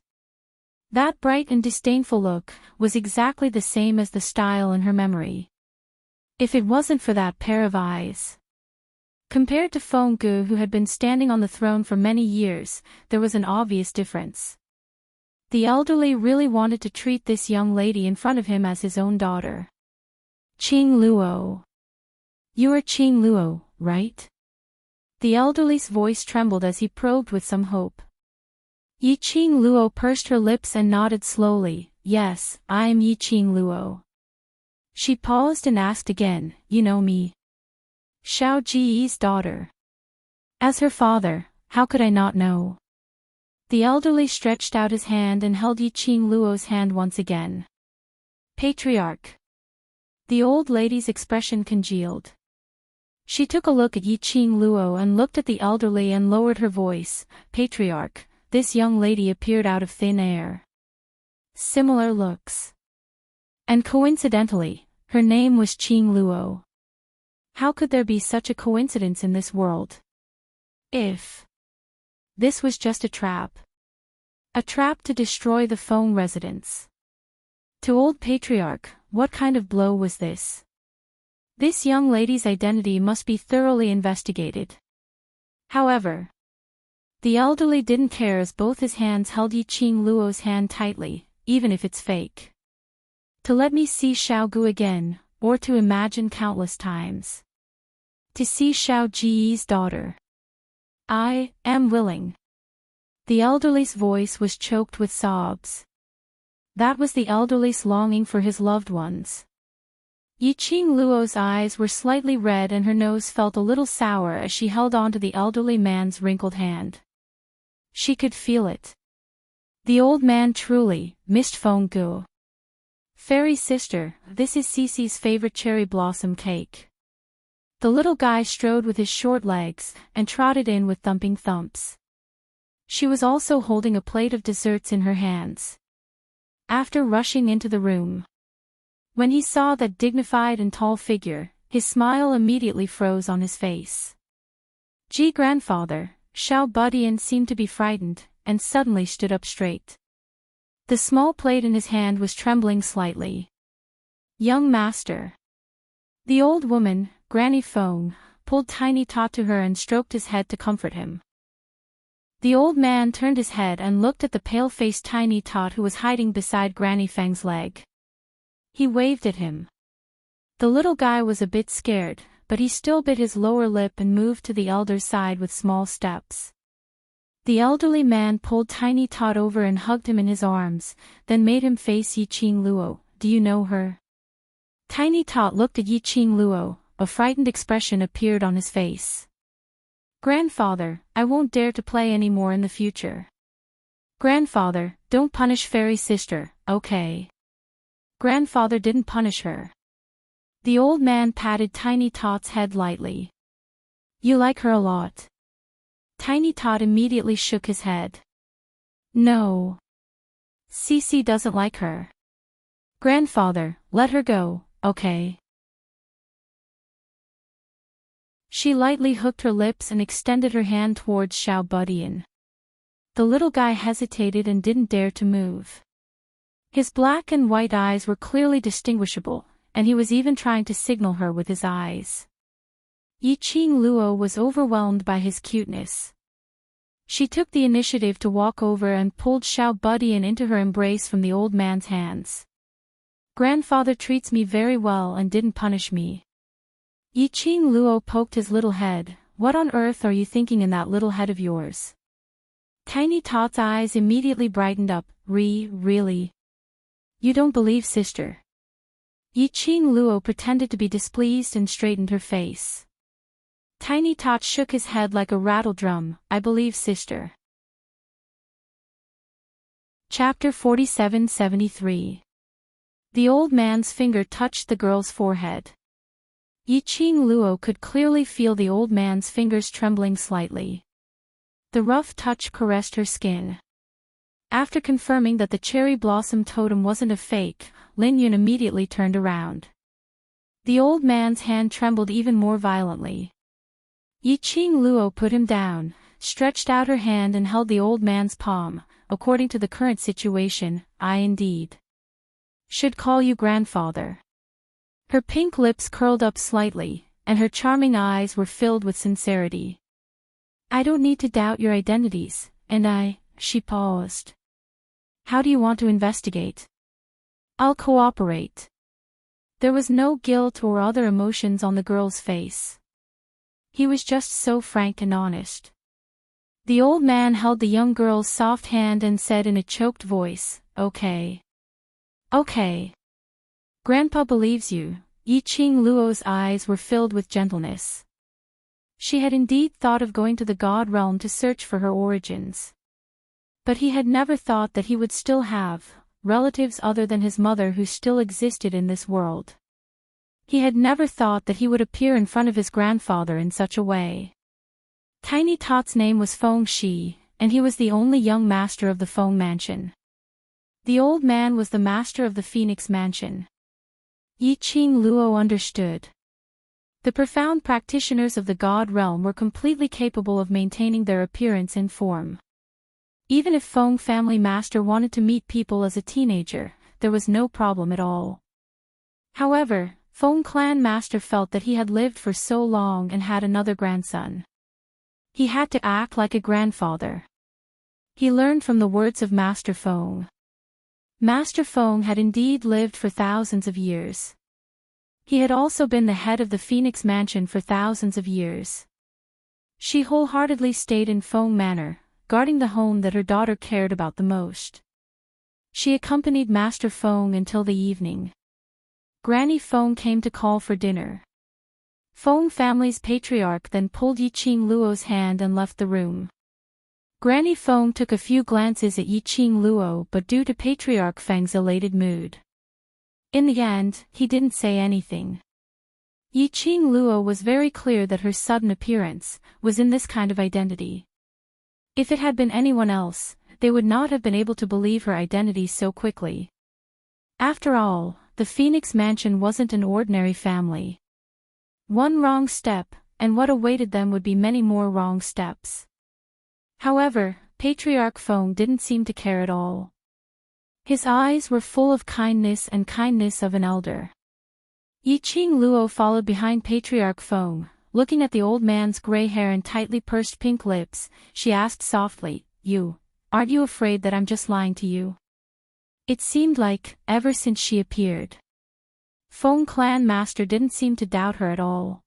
That bright and disdainful look was exactly the same as the style in her memory. If it wasn't for that pair of eyes. Compared to Feng Gu, who had been standing on the throne for many years, there was an obvious difference. The elderly really wanted to treat this young lady in front of him as his own daughter. Qing Luo. You are Qing Luo, right? The elderly's voice trembled as he probed with some hope. Yi Qing Luo pursed her lips and nodded slowly. Yes, I am Yi Qing Luo. She paused and asked again, you know me? Xiao Ji's daughter. As her father, how could I not know? The elderly stretched out his hand and held Yi Qing Luo's hand once again. Patriarch. The old lady's expression congealed. She took a look at Yi Qing Luo and looked at the elderly and lowered her voice. Patriarch, this young lady appeared out of thin air. Similar looks. And coincidentally, her name was Qing Luo. How could there be such a coincidence in this world? If this was just a trap. A trap to destroy the Feng residence. To old patriarch, what kind of blow was this? This young lady's identity must be thoroughly investigated. However, the elderly didn't care as both his hands held Yi Qing Luo's hand tightly, even if it's fake. To let me see Xiao Gu again, or to imagine countless times. To see Xiao Ji's daughter. I am willing. The elderly's voice was choked with sobs. That was the elderly's longing for his loved ones. Yi Qing Luo's eyes were slightly red and her nose felt a little sour as she held on to the elderly man's wrinkled hand. She could feel it. The old man truly missed Feng Gu. Fairy sister, this is Cece's favorite cherry blossom cake. The little guy strode with his short legs and trotted in with thumping thumps. She was also holding a plate of desserts in her hands. After rushing into the room, when he saw that dignified and tall figure, his smile immediately froze on his face. Ji grandfather, Xiao Budian seemed to be frightened, and suddenly stood up straight. The small plate in his hand was trembling slightly. Young master. The old woman, Granny Feng, pulled Tiny Tot to her and stroked his head to comfort him. The old man turned his head and looked at the pale-faced Tiny Tot who was hiding beside Granny Feng's leg. He waved at him. The little guy was a bit scared, but he still bit his lower lip and moved to the elder's side with small steps. The elderly man pulled Tiny Tot over and hugged him in his arms, then made him face Yi Qing Luo. Do you know her? Tiny Tot looked at Yi Qing Luo, a frightened expression appeared on his face. Grandfather, I won't dare to play any more in the future. Grandfather, don't punish fairy sister, okay? Grandfather didn't punish her. The old man patted Tiny Tot's head lightly. You like her a lot. Tiny Tot immediately shook his head. No. Cece doesn't like her. Grandfather, let her go, okay? She lightly hooked her lips and extended her hand towards Xiao Budian. The little guy hesitated and didn't dare to move. His black and white eyes were clearly distinguishable, and he was even trying to signal her with his eyes. Yi Qing Luo was overwhelmed by his cuteness. She took the initiative to walk over and pulled Xiao Budian into her embrace from the old man's hands. Grandfather treats me very well and didn't punish me. Yi Qing Luo poked his little head. What on earth are you thinking in that little head of yours? Tiny Tot's eyes immediately brightened up. Really? You don't believe sister? Yi Qing Luo pretended to be displeased and straightened her face. Tiny Tot shook his head like a rattle drum. I believe sister. Chapter 47-73. The old man's finger touched the girl's forehead. Yi Qing Luo could clearly feel the old man's fingers trembling slightly. The rough touch caressed her skin. After confirming that the cherry blossom totem wasn't a fake, Lin Yun immediately turned around. The old man's hand trembled even more violently. Yi Qing Luo put him down, stretched out her hand and held the old man's palm. according to the current situation, I indeed should call you grandfather. Her pink lips curled up slightly, and her charming eyes were filled with sincerity. I don't need to doubt your identities, and she paused. How do you want to investigate? I'll cooperate. There was no guilt or other emotions on the girl's face. He was just so frank and honest. The old man held the young girl's soft hand and said in a choked voice, Okay. Okay. Grandpa believes you. Yi-Ching Luo's eyes were filled with gentleness. She had indeed thought of going to the God realm to search for her origins. But he had never thought that he would still have relatives other than his mother who still existed in this world. He had never thought that he would appear in front of his grandfather in such a way. Tiny Tot's name was Feng Shi, and he was the only young master of the Feng Mansion. The old man was the master of the Phoenix Mansion. Yi-Ching Luo understood. The profound practitioners of the God realm were completely capable of maintaining their appearance and form. Even if Feng family master wanted to meet people as a teenager, there was no problem at all. However, Feng clan master felt that he had lived for so long and had another grandson. He had to act like a grandfather. He learned from the words of Master Feng. Master Feng had indeed lived for thousands of years. He had also been the head of the Phoenix Mansion for thousands of years. She wholeheartedly stayed in Feng Manor, guarding the home that her daughter cared about the most. She accompanied Master Feng until the evening. Granny Feng came to call for dinner. Feng family's patriarch then pulled Yi-Ching Luo's hand and left the room. Granny Feng took a few glances at Yi-Ching Luo but due to Patriarch Feng's elated mood. In the end, he didn't say anything. Yi-Ching Luo was very clear that her sudden appearance was in this kind of identity. If it had been anyone else, they would not have been able to believe her identity so quickly. After all, the Phoenix Mansion wasn't an ordinary family. One wrong step, and what awaited them would be many more wrong steps. However, Patriarch Feng didn't seem to care at all. His eyes were full of kindness and kindness of an elder. Yi-Ching Luo followed behind Patriarch Feng, looking at the old man's gray hair and tightly pursed pink lips. She asked softly, Aren't you afraid that I'm just lying to you? It seemed like, ever since she appeared, Feng clan master didn't seem to doubt her at all.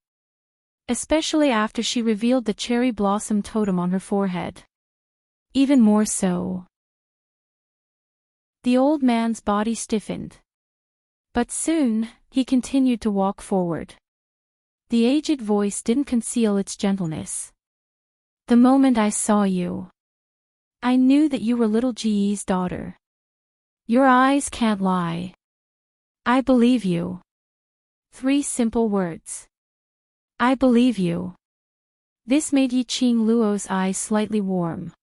Especially after she revealed the cherry blossom totem on her forehead. Even more so. The old man's body stiffened. But soon, he continued to walk forward. The aged voice didn't conceal its gentleness. The moment I saw you, I knew that you were little Ji's daughter. Your eyes can't lie. I believe you. 3 simple words. I believe you. This made Yi-Ching Luo's eyes slightly warm.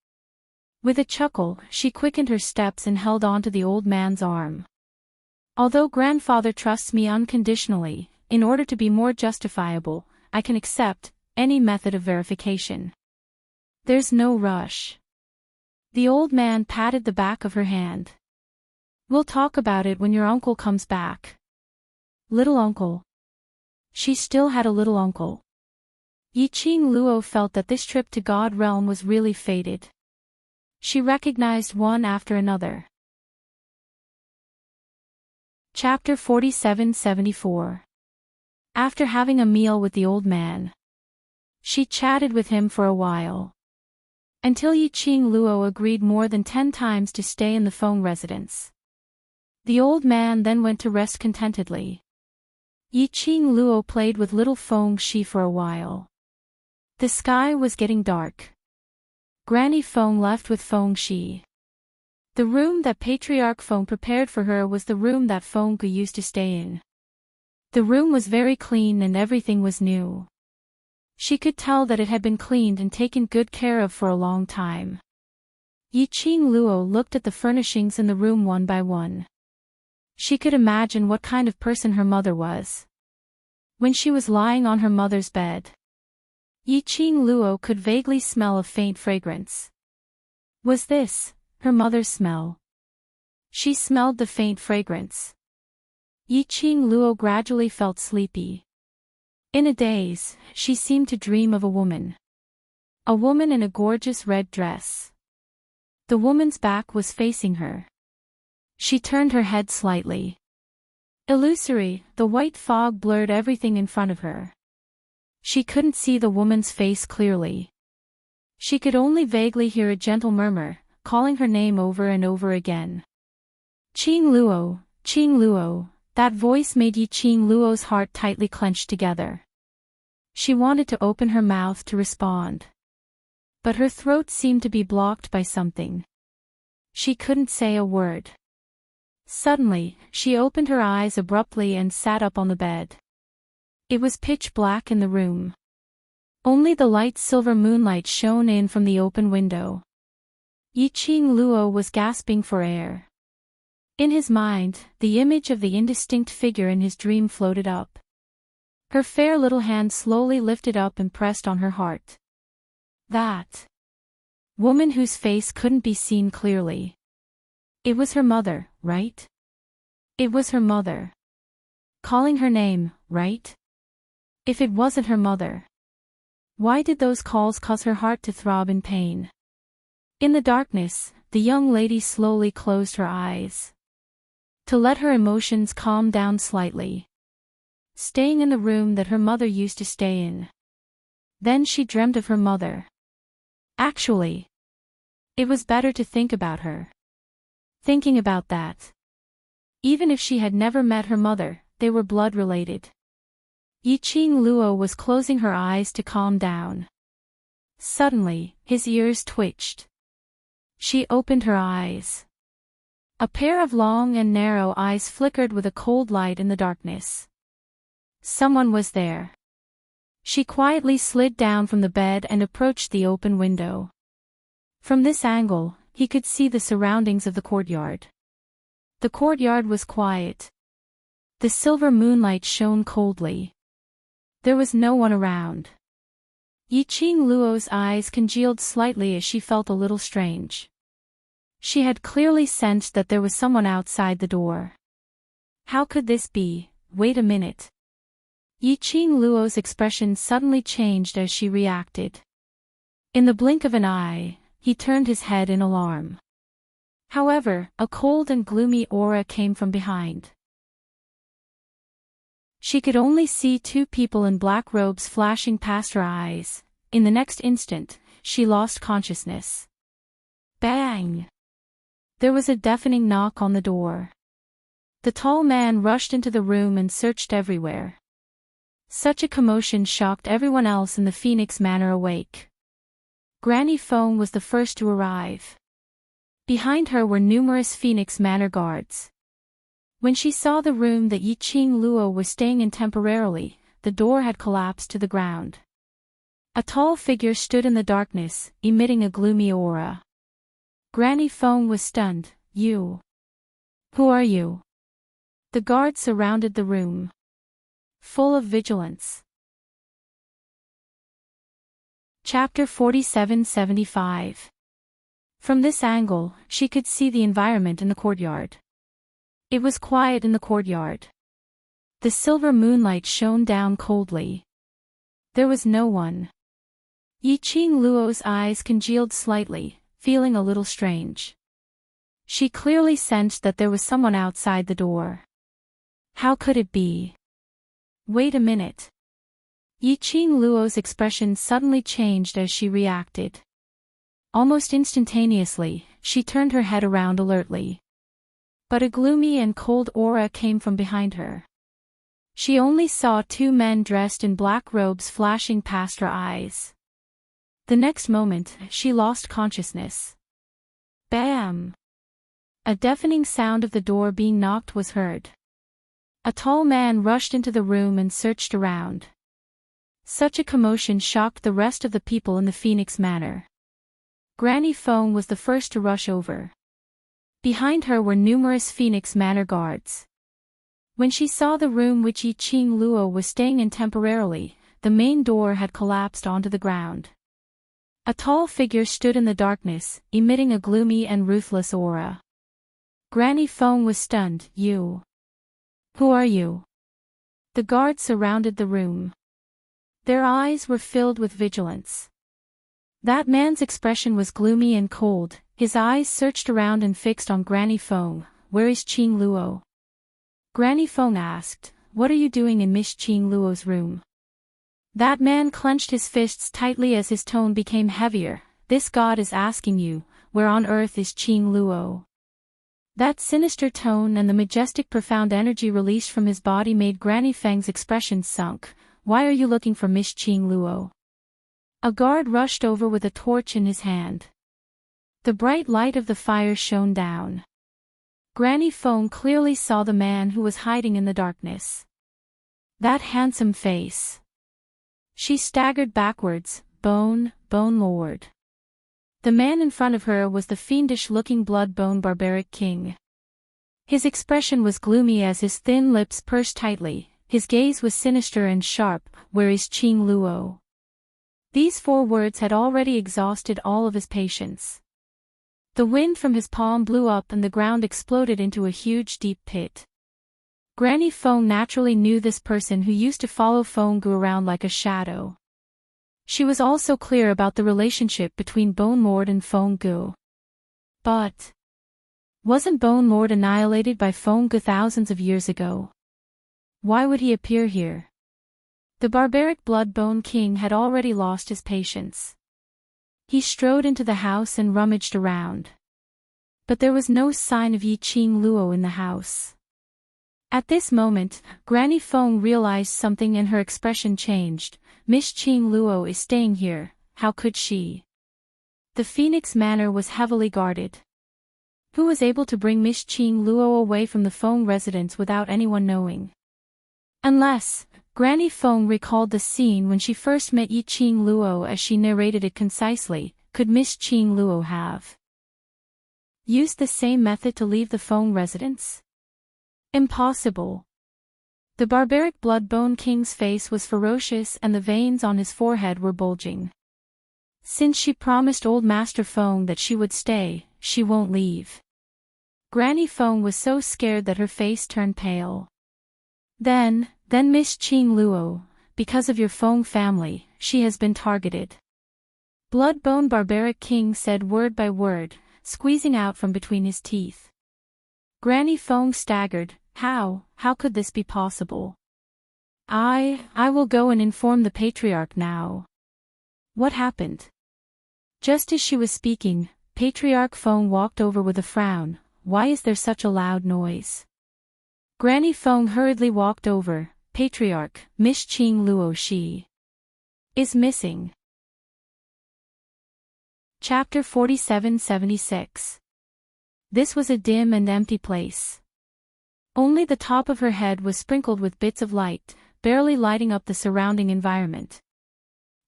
With a chuckle, she quickened her steps and held on to the old man's arm. Although grandfather trusts me unconditionally, in order to be more justifiable, I can accept any method of verification. There's no rush. The old man patted the back of her hand. We'll talk about it when your uncle comes back. Little uncle. She still had a little uncle. Yi-Ching Luo felt that this trip to God realm was really fated. She recognized one after another. Chapter 47-74. After having a meal with the old man, she chatted with him for a while. Until Yi-Ching Luo agreed more than 10 times to stay in the Feng residence. The old man then went to rest contentedly. Yi-Ching Luo played with little Feng Shi for a while. The sky was getting dark. Granny Feng left with Feng Shi. The room that Patriarch Feng prepared for her was the room that Feng Gu used to stay in. The room was very clean and everything was new. She could tell that it had been cleaned and taken good care of for a long time. Yi-Ching Luo looked at the furnishings in the room one by one. She could imagine what kind of person her mother was. When she was lying on her mother's bed, Yi-Ching Luo could vaguely smell a faint fragrance. Was this Her mother's smell. She smelled the faint fragrance. Yi-Ching Luo gradually felt sleepy. In a daze, she seemed to dream of a woman. A woman in a gorgeous red dress. The woman's back was facing her. She turned her head slightly. Illusory, the white fog blurred everything in front of her. She couldn't see the woman's face clearly. She could only vaguely hear a gentle murmur, calling her name over and over again. Ching Luo, Ching Luo. That voice made Yi-Ching Luo's heart tightly clenched together. She wanted to open her mouth to respond. But her throat seemed to be blocked by something. She couldn't say a word. Suddenly, she opened her eyes abruptly and sat up on the bed. It was pitch black in the room. Only the light silver moonlight shone in from the open window. Yi-Ching Luo was gasping for air. In his mind, the image of the indistinct figure in his dream floated up. Her fair little hand slowly lifted up and pressed on her heart. That woman whose face couldn't be seen clearly. It was her mother, right? It was her mother. Calling her name, right? If it wasn't her mother, why did those calls cause her heart to throb in pain? In the darkness, the young lady slowly closed her eyes. To let her emotions calm down slightly. Staying in the room that her mother used to stay in. Then she dreamt of her mother. Actually, it was better to think about her. Thinking about that. Even if she had never met her mother, they were blood-related. Yi-Ching Luo was closing her eyes to calm down. Suddenly, his ears twitched. She opened her eyes. A pair of long and narrow eyes flickered with a cold light in the darkness. Someone was there. She quietly slid down from the bed and approached the open window. From this angle, he could see the surroundings of the courtyard. The courtyard was quiet. The silver moonlight shone coldly. There was no one around. Yi-Ching Luo's eyes congealed slightly as she felt a little strange. She had clearly sensed that there was someone outside the door. How could this be? Wait a minute. Yi-Ching Luo's expression suddenly changed as she reacted. In the blink of an eye, he turned his head in alarm. However, a cold and gloomy aura came from behind. She could only see two people in black robes flashing past her eyes. In the next instant, she lost consciousness. Bang! There was a deafening knock on the door. The tall man rushed into the room and searched everywhere. Such a commotion shocked everyone else in the Phoenix Manor awake. Granny Feng was the first to arrive. Behind her were numerous Phoenix Manor guards. When she saw the room that Yi-Ching Luo was staying in temporarily, the door had collapsed to the ground. A tall figure stood in the darkness, emitting a gloomy aura. Granny Feng was stunned. You. Who are you? The guards surrounded the room, full of vigilance. Chapter 4775. From this angle, she could see the environment in the courtyard. It was quiet in the courtyard. The silver moonlight shone down coldly. There was no one. Yi-Ching Luo's eyes congealed slightly, feeling a little strange. She clearly sensed that there was someone outside the door. How could it be? Wait a minute. Yi-Ching Luo's expression suddenly changed as she reacted. Almost instantaneously, she turned her head around alertly. But a gloomy and cold aura came from behind her. She only saw two men dressed in black robes flashing past her eyes. The next moment, she lost consciousness. Bam! A deafening sound of the door being knocked was heard. A tall man rushed into the room and searched around. Such a commotion shocked the rest of the people in the Phoenix Manor. Granny Feng was the first to rush over. Behind her were numerous Phoenix Manor guards. When she saw the room which Yi-Ching Luo was staying in temporarily, the main door had collapsed onto the ground. A tall figure stood in the darkness, emitting a gloomy and ruthless aura. Granny Feng was stunned. "You? Who are you?" The guards surrounded the room. Their eyes were filled with vigilance. That man's expression was gloomy and cold. His eyes searched around and fixed on Granny Feng. "Where is Qing Luo?" Granny Feng asked. "What are you doing in Miss Qing Luo's room?" That man clenched his fists tightly as his tone became heavier. "This god is asking you, where on earth is Qing Luo?" That sinister tone and the majestic profound energy released from his body made Granny Feng's expression sunk. "Why are you looking for Miss Qing Luo?" A guard rushed over with a torch in his hand. The bright light of the fire shone down. Granny Feng clearly saw the man who was hiding in the darkness. That handsome face. She staggered backwards. Bone Lord. The man in front of her was the fiendish-looking blood-bone barbaric king. His expression was gloomy as his thin lips pursed tightly. His gaze was sinister and sharp. "Where is Qing Luo?" These 4 words had already exhausted all of his patience. The wind from his palm blew up and the ground exploded into a huge deep pit. Granny Feng naturally knew this person who used to follow Feng Gu around like a shadow. She was also clear about the relationship between Bone Lord and Feng Gu. But wasn't Bone Lord annihilated by Feng Gu thousands of years ago? Why would he appear here? The barbaric blood-bone king had already lost his patience. He strode into the house and rummaged around. But there was no sign of Yi Qing Luo in the house. At this moment, Granny Feng realized something and her expression changed. "Miss Qing Luo is staying here, how could she?" The Phoenix Manor was heavily guarded. Who was able to bring Miss Qing Luo away from the Feng residence without anyone knowing? Unless, Granny Feng recalled the scene when she first met Yi Qing Luo as she narrated it concisely. Could Miss Qing Luo have used the same method to leave the Feng residence? Impossible. The barbaric blood-bone king's face was ferocious and the veins on his forehead were bulging. Since she promised old Master Feng that she would stay, she won't leave. Granny Feng was so scared that her face turned pale. Then Miss Qing Luo, because of your Feng family, she has been targeted. Blood-bone barbaric king said word by word, squeezing out from between his teeth. Granny Feng staggered. How could this be possible? I will go and inform the patriarch now. What happened? Just as she was speaking, Patriarch Feng walked over with a frown. Why is there such a loud noise? Granny Feng hurriedly walked over. Patriarch, Miss Qing Luo, she is missing. Chapter 4776. This was a dim and empty place. Only the top of her head was sprinkled with bits of light, barely lighting up the surrounding environment.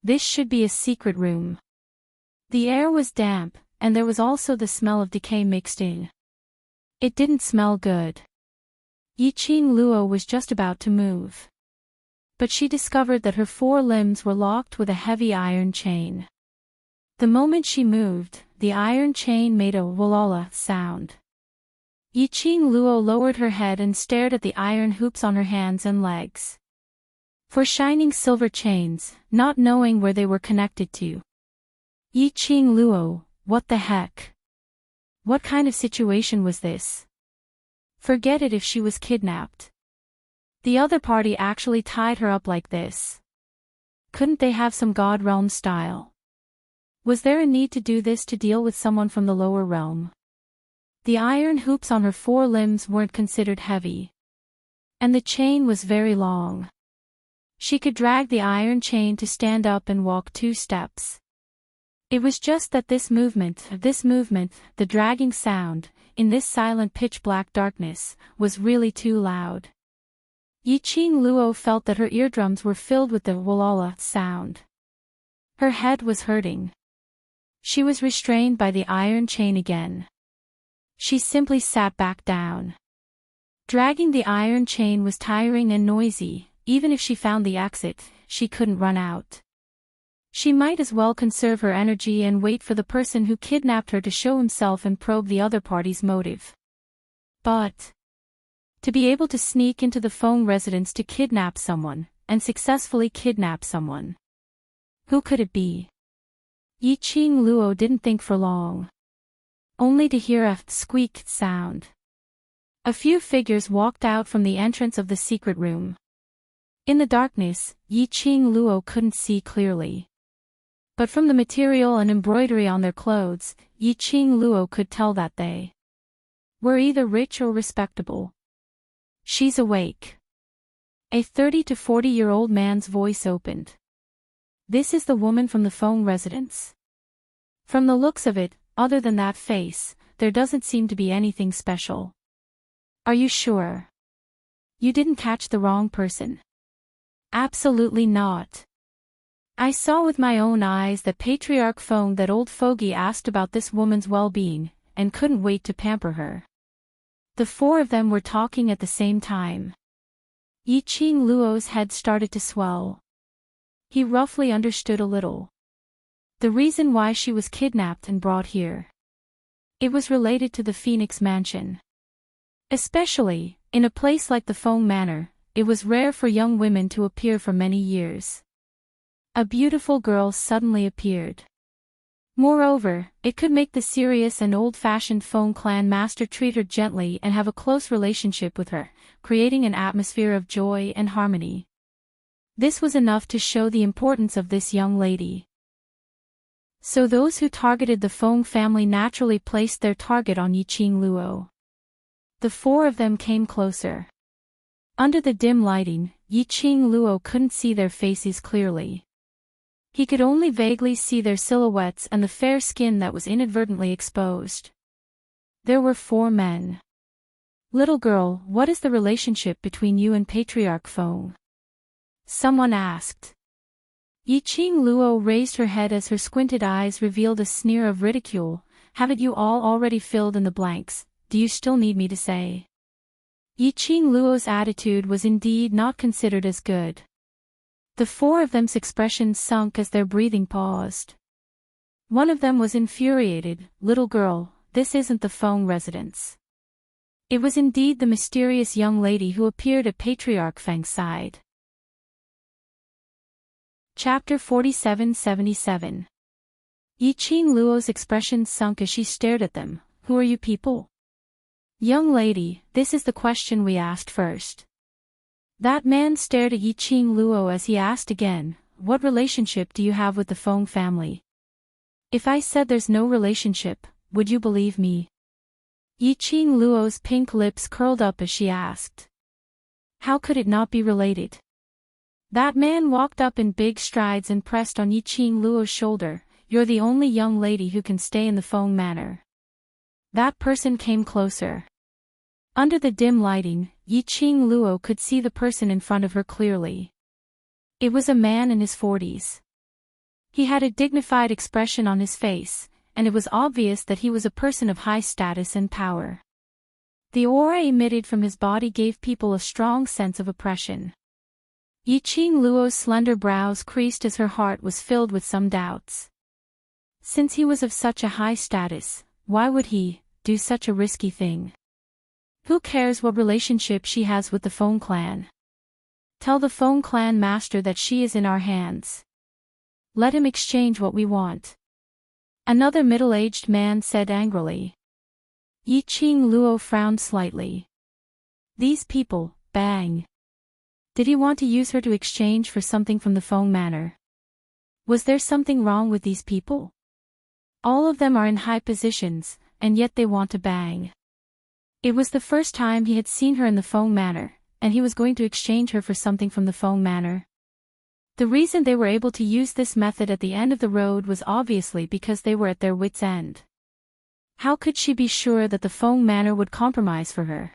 This should be a secret room. The air was damp, and there was also the smell of decay mixed in. It didn't smell good. Yi Qing Luo was just about to move. But she discovered that her 4 limbs were locked with a heavy iron chain. The moment she moved, the iron chain made a "walala" sound. Yi Qing Luo lowered her head and stared at the iron hoops on her hands and legs. 4 shining silver chains, not knowing where they were connected to. Yi Qing Luo, what the heck? What kind of situation was this? Forget it if she was kidnapped. The other party actually tied her up like this. Couldn't they have some God realm style? Was there a need to do this to deal with someone from the lower realm? The iron hoops on her 4 limbs weren't considered heavy. And the chain was very long. She could drag the iron chain to stand up and walk 2 steps. It was just that this movement, the dragging sound, in this silent pitch-black darkness, was really too loud. Yi Qing Luo felt that her eardrums were filled with the "walala" sound. Her head was hurting. She was restrained by the iron chain again. She simply sat back down. Dragging the iron chain was tiring and noisy. Even if she found the exit, she couldn't run out. She might as well conserve her energy and wait for the person who kidnapped her to show himself and probe the other party's motive. But to be able to sneak into the Feng residence to kidnap someone, and successfully kidnap someone. Who could it be? Yi Qing Luo didn't think for long. Only to hear a squeaked sound. A few figures walked out from the entrance of the secret room. In the darkness, Yi Qing Luo couldn't see clearly. But from the material and embroidery on their clothes, Yi Qing Luo could tell that they were either rich or respectable. She's awake. A 30 to 40-year-old man's voice opened. This is the woman from the Feng residence. From the looks of it, other than that face, there doesn't seem to be anything special. Are you sure? You didn't catch the wrong person? Absolutely not. I saw with my own eyes that Patriarch Feng, that old fogey, asked about this woman's well-being, and couldn't wait to pamper her. The four of them were talking at the same time. Yi Qing Luo's head started to swell. He roughly understood a little. The reason why she was kidnapped and brought here. It was related to the Phoenix Mansion. Especially, in a place like the Feng Manor, it was rare for young women to appear for many years. A beautiful girl suddenly appeared. Moreover, it could make the serious and old-fashioned Feng clan master treat her gently and have a close relationship with her, creating an atmosphere of joy and harmony. This was enough to show the importance of this young lady. So those who targeted the Feng family naturally placed their target on Yi Qing Luo. The four of them came closer. Under the dim lighting, Yi Qing Luo couldn't see their faces clearly. He could only vaguely see their silhouettes and the fair skin that was inadvertently exposed. There were four men. Little girl, what is the relationship between you and Patriarch Feng? Someone asked. Yi Qing Luo raised her head as her squinted eyes revealed a sneer of ridicule. Haven't you all already filled in the blanks? Do you still need me to say? Yi Qing Luo's attitude was indeed not considered as good. The four of them's expressions sunk as their breathing paused. One of them was infuriated. Little girl, this isn't the Feng residence. It was indeed the mysterious young lady who appeared at Patriarch Feng's side. Chapter 4777. Yi Qing Luo's expressions sunk as she stared at them. Who are you people? Young lady, this is the question we asked first. That man stared at Yi Qing Luo as he asked again, what relationship do you have with the Feng family? If I said there's no relationship, would you believe me? Yi Qing Luo's pink lips curled up as she asked. How could it not be related? That man walked up in big strides and pressed on Yi Qing Luo's shoulder. You're the only young lady who can stay in the Feng Manor. That person came closer. Under the dim lighting, Yi Qing Luo could see the person in front of her clearly. It was a man in his 40s. He had a dignified expression on his face, and it was obvious that he was a person of high status and power. The aura emitted from his body gave people a strong sense of oppression. Yi Qing Luo's slender brows creased as her heart was filled with some doubts. Since he was of such a high status, why would he do such a risky thing? Who cares what relationship she has with the Feng clan? Tell the Feng clan master that she is in our hands. Let him exchange what we want. Another middle-aged man said angrily. Yi Qing Luo frowned slightly. These people, bang. Did he want to use her to exchange for something from the Feng Manor? Was there something wrong with these people? All of them are in high positions, and yet they want to bang. It was the first time he had seen her in the Feng Manor, and he was going to exchange her for something from the Feng Manor. The reason they were able to use this method at the end of the road was obviously because they were at their wits' end. How could she be sure that the Feng Manor would compromise for her?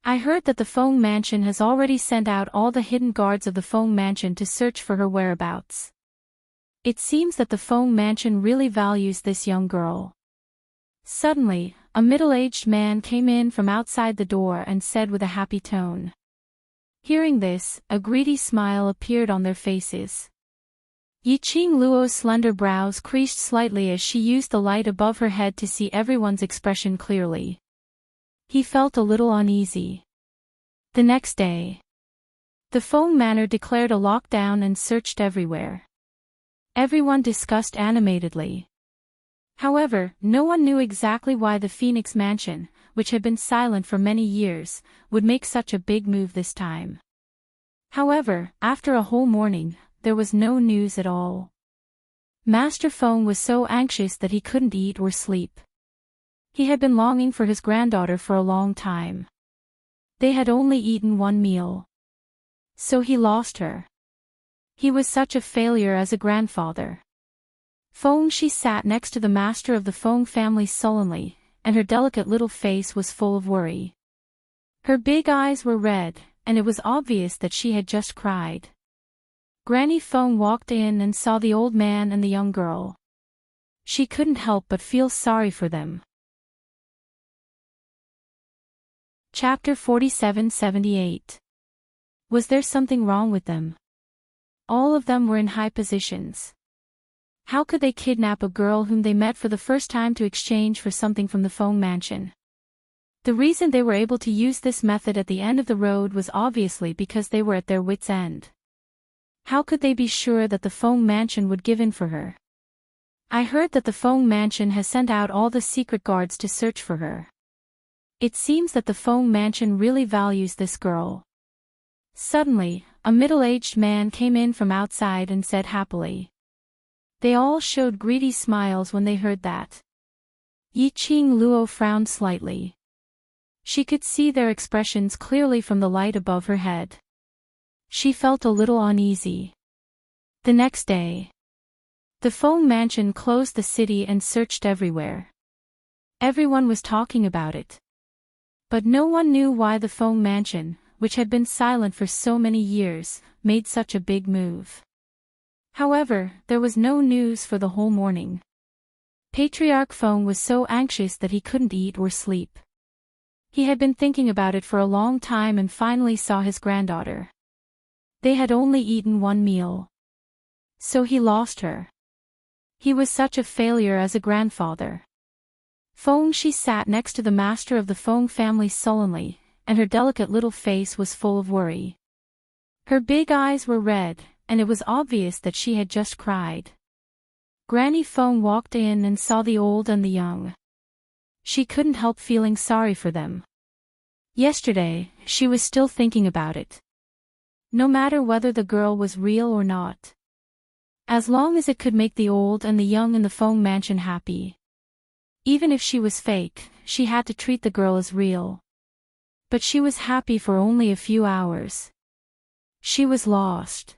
I heard that the Feng Mansion has already sent out all the hidden guards of the Feng Mansion to search for her whereabouts. It seems that the Feng Mansion really values this young girl. Suddenly, a middle-aged man came in from outside the door and said with a happy tone. Hearing this, a greedy smile appeared on their faces. Yiqing Luo's slender brows creased slightly as she used the light above her head to see everyone's expression clearly. He felt a little uneasy. The next day, the Feng Manor declared a lockdown and searched everywhere. Everyone discussed animatedly. However, no one knew exactly why the Phoenix Mansion, which had been silent for many years, would make such a big move this time. However, after a whole morning, there was no news at all. Master Feng was so anxious that he couldn't eat or sleep. He had been longing for his granddaughter for a long time. They had only eaten one meal. So he lost her. He was such a failure as a grandfather. Feng Shi sat next to the master of the Feng family sullenly, and her delicate little face was full of worry. Her big eyes were red, and it was obvious that she had just cried. Granny Feng walked in and saw the old man and the young girl. She couldn't help but feel sorry for them. Chapter 47-78. Was there something wrong with them? All of them were in high positions. How could they kidnap a girl whom they met for the first time to exchange for something from the Feng Mansion? The reason they were able to use this method at the end of the road was obviously because they were at their wits' end. How could they be sure that the Feng Mansion would give in for her? I heard that the Feng Mansion has sent out all the secret guards to search for her. It seems that the Feng Mansion really values this girl. Suddenly, a middle-aged man came in from outside and said happily. They all showed greedy smiles when they heard that. Yiqing Luo frowned slightly. She could see their expressions clearly from the light above her head. She felt a little uneasy. The next day, the Feng Mansion closed the city and searched everywhere. Everyone was talking about it. But no one knew why the Feng Mansion, which had been silent for so many years, made such a big move. However, there was no news for the whole morning. Patriarch Feng was so anxious that he couldn't eat or sleep. He had been thinking about it for a long time and finally saw his granddaughter. They had only eaten one meal. So he lost her. He was such a failure as a grandfather. Feng Shi sat next to the master of the Feng family sullenly, and her delicate little face was full of worry. Her big eyes were red, and it was obvious that she had just cried. Granny Feng walked in and saw the old and the young. She couldn't help feeling sorry for them. Yesterday, she was still thinking about it. No matter whether the girl was real or not. As long as it could make the old and the young in the Feng Mansion happy. Even if she was fake, she had to treat the girl as real. But she was happy for only a few hours. She was lost.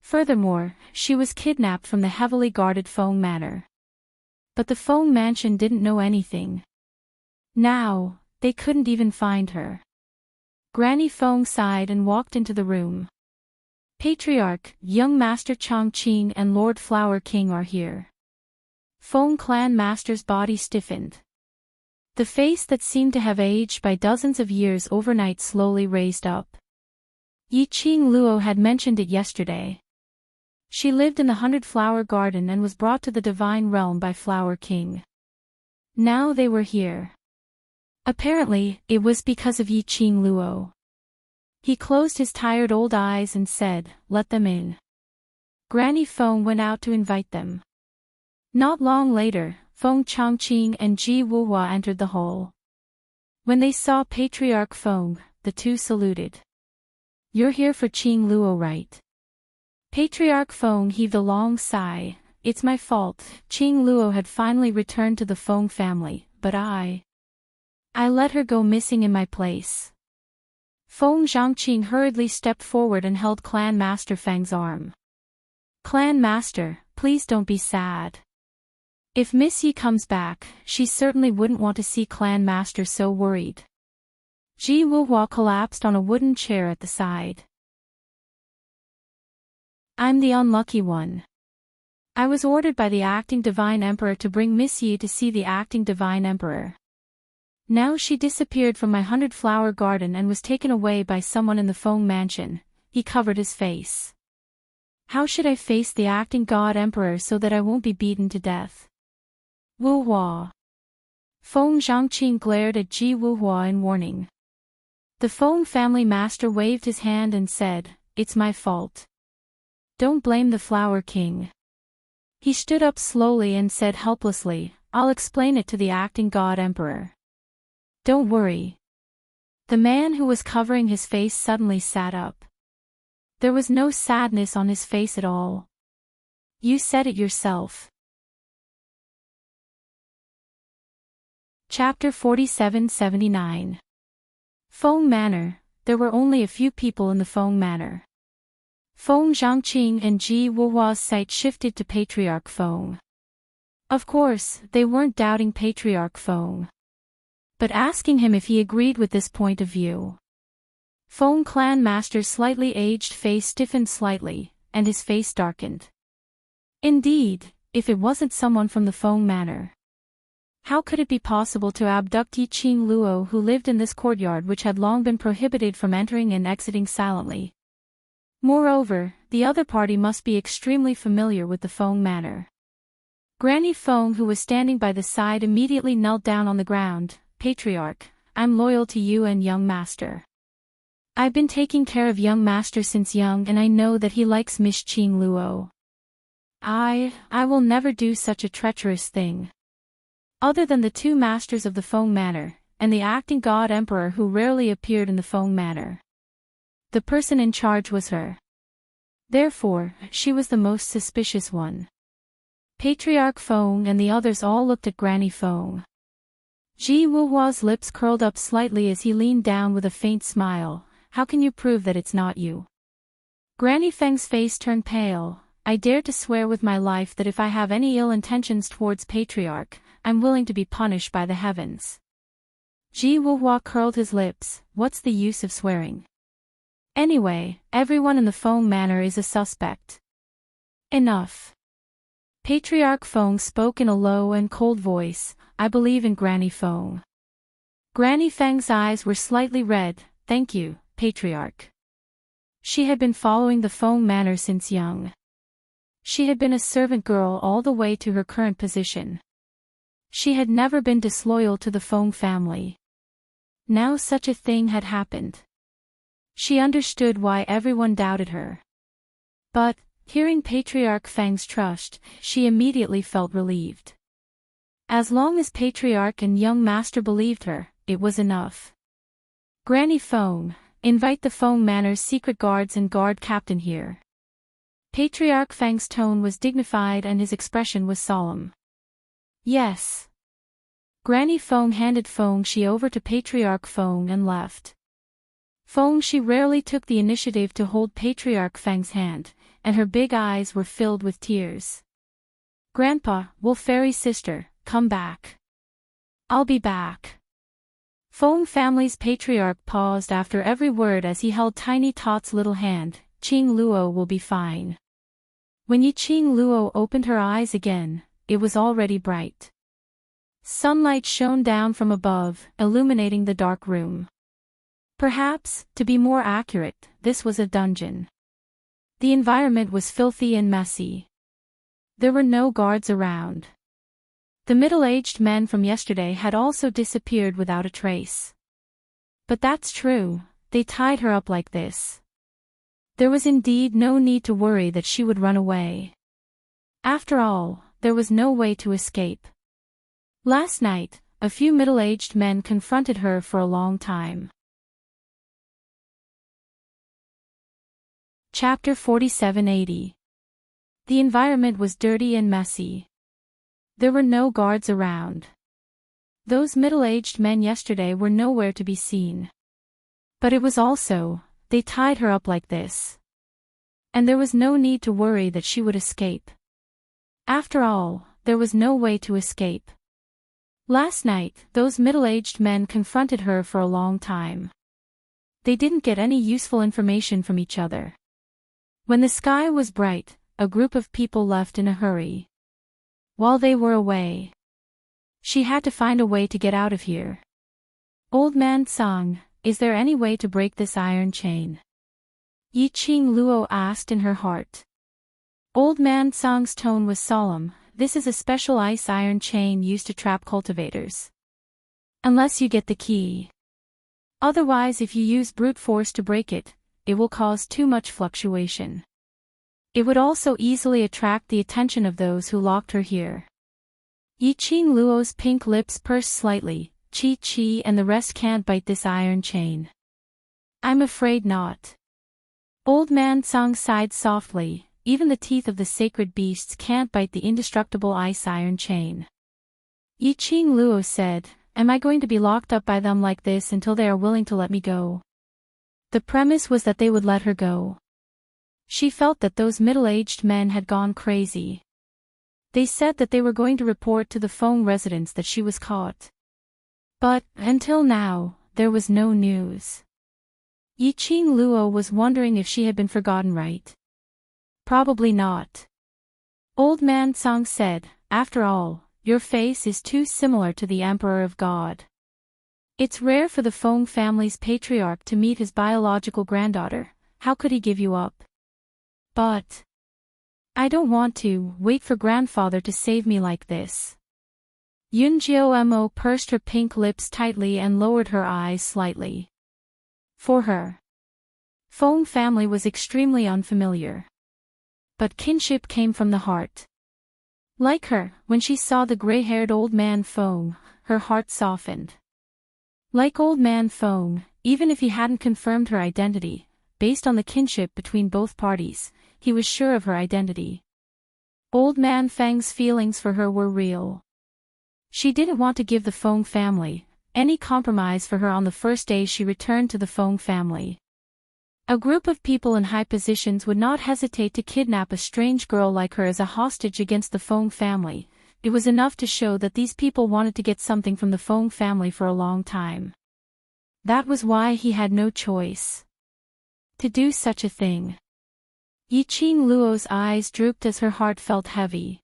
Furthermore, she was kidnapped from the heavily guarded Feng Manor. But the Feng Mansion didn't know anything. Now, they couldn't even find her. Granny Feng sighed and walked into the room. Patriarch, young Master Chongqing and Lord Flower King are here. Feng Clan Master's body stiffened. The face that seemed to have aged by dozens of years overnight slowly raised up. Yiqing Luo had mentioned it yesterday. She lived in the 100-flower garden and was brought to the divine realm by Flower King. Now they were here. Apparently, it was because of Yiqing Luo. He closed his tired old eyes and said, "Let them in." Granny Feng went out to invite them. Not long later, Feng Chongqing and Ji Wuhua entered the hall. When they saw Patriarch Feng, the two saluted. "You're here for Qing Luo, right?" Patriarch Feng heaved a long sigh. "It's my fault." Qing Luo had finally returned to the Feng family, but I let her go missing in my place. Feng Zhangqing hurriedly stepped forward and held Clan Master Feng's arm. "Clan Master, please don't be sad. If Miss Yi comes back, she certainly wouldn't want to see Clan Master so worried." Ji Wuhua collapsed on a wooden chair at the side. "I'm the unlucky one. I was ordered by the acting Divine Emperor to bring Miss Yi to see the acting Divine Emperor. Now she disappeared from my 100-flower garden and was taken away by someone in the Feng Mansion." He covered his face. How should I face the acting god emperor so that I won't be beaten to death? Wu Hua. Feng Zhangqing glared at Ji Wu Hua in warning. The Feng family master waved his hand and said, "It's my fault. Don't blame the Flower King." He stood up slowly and said helplessly, "I'll explain it to the acting god emperor. Don't worry." The man who was covering his face suddenly sat up. There was no sadness on his face at all. "You said it yourself." Chapter 47-79. Feng Manor. There were only a few people in the Feng Manor. Feng Zhangqing and Ji Wuhua's sight shifted to Patriarch Feng. Of course, they weren't doubting Patriarch Feng, but asking him if he agreed with this point of view. Feng Clan Master's slightly aged face stiffened slightly, and his face darkened. Indeed, if it wasn't someone from the Feng Manor, how could it be possible to abduct Yiqing Luo, who lived in this courtyard which had long been prohibited from entering and exiting silently? Moreover, the other party must be extremely familiar with the Feng Manor. Granny Feng, who was standing by the side, immediately knelt down on the ground. "Patriarch, I'm loyal to you and young master. I've been taking care of young master since young, and I know that he likes Miss Qing Luo. I will never do such a treacherous thing." Other than the two masters of the Feng Manor, and the acting god emperor who rarely appeared in the Feng Manor, the person in charge was her. Therefore, she was the most suspicious one. Patriarch Feng and the others all looked at Granny Feng. Ji Wuhua's lips curled up slightly as he leaned down with a faint smile. "How can you prove that it's not you?" Granny Feng's face turned pale. "I dare to swear with my life that if I have any ill intentions towards Patriarch, I'm willing to be punished by the heavens." Ji Wuhua curled his lips. "What's the use of swearing? Anyway, everyone in the Feng Manor is a suspect." "Enough." Patriarch Feng spoke in a low and cold voice. "I believe in Granny Feng." Granny Feng's eyes were slightly red. "Thank you, Patriarch." She had been following the Feng Manor since young. She had been a servant girl all the way to her current position. She had never been disloyal to the Feng family. Now such a thing had happened. She understood why everyone doubted her. But, hearing Patriarch Feng's trust, she immediately felt relieved. As long as Patriarch and young master believed her, it was enough. "Granny Feng, invite the Feng Manor's secret guards and guard captain here." Patriarch Feng's tone was dignified and his expression was solemn. "Yes." Granny Feng handed Feng Shi over to Patriarch Feng and left. Feng Shi rarely took the initiative to hold Patriarch Feng's hand, and her big eyes were filled with tears. "Grandpa, Wolf Fairy sister, come back." "I'll be back." Feng family's patriarch paused after every word as he held Tiny Tot's little hand. "Qing Luo will be fine." When Yiqing Luo opened her eyes again, it was already bright. Sunlight shone down from above, illuminating the dark room. Perhaps, to be more accurate, this was a dungeon. The environment was filthy and messy. There were no guards around. The middle-aged men from yesterday had also disappeared without a trace. But that's true, they tied her up like this. There was indeed no need to worry that she would run away. After all, there was no way to escape. Last night, a few middle-aged men confronted her for a long time. Chapter 47-80. The environment was dirty and messy. There were no guards around. Those middle-aged men yesterday were nowhere to be seen. But it was also, they tied her up like this. And there was no need to worry that she would escape. After all, there was no way to escape. Last night, those middle-aged men confronted her for a long time. They didn't get any useful information from each other. When the sky was bright, a group of people left in a hurry. While they were away, she had to find a way to get out of here. "Old man Tsang, is there any way to break this iron chain?" Yiqing Luo asked in her heart. Old Man Song's tone was solemn. This is a special ice iron chain used to trap cultivators. Unless you get the key. Otherwise, if you use brute force to break it, it will cause too much fluctuation. It would also easily attract the attention of those who locked her here. Yiqing Luo's pink lips pursed slightly. Chi, and the rest can't bite this iron chain. I'm afraid not. Old Man Song sighed softly. Even the teeth of the sacred beasts can't bite the indestructible ice iron chain. Yiqing Luo said, am I going to be locked up by them like this until they are willing to let me go? The premise was that they would let her go. She felt that those middle-aged men had gone crazy. They said that they were going to report to the Feng residence that she was caught. But, until now, there was no news. Yiqing Luo was wondering if she had been forgotten, right? Probably not. Old Man Song said, after all, your face is too similar to the Emperor of God. It's rare for the Feng family's patriarch to meet his biological granddaughter. How could he give you up? But I don't want to wait for grandfather to save me like this. Yunjiao Mo pursed her pink lips tightly and lowered her eyes slightly. For her, Feng family was extremely unfamiliar. But kinship came from the heart. Like her, when she saw the gray-haired old man Feng, her heart softened. Like old man Feng, even if he hadn't confirmed her identity, based on the kinship between both parties, he was sure of her identity. Old man Feng's feelings for her were real. She didn't want to give the Feng family any compromise for her on the first day she returned to the Feng family. A group of people in high positions would not hesitate to kidnap a strange girl like her as a hostage against the Feng family. It was enough to show that these people wanted to get something from the Feng family for a long time. That was why he had no choice to do such a thing. Yiqing Luo's eyes drooped as her heart felt heavy.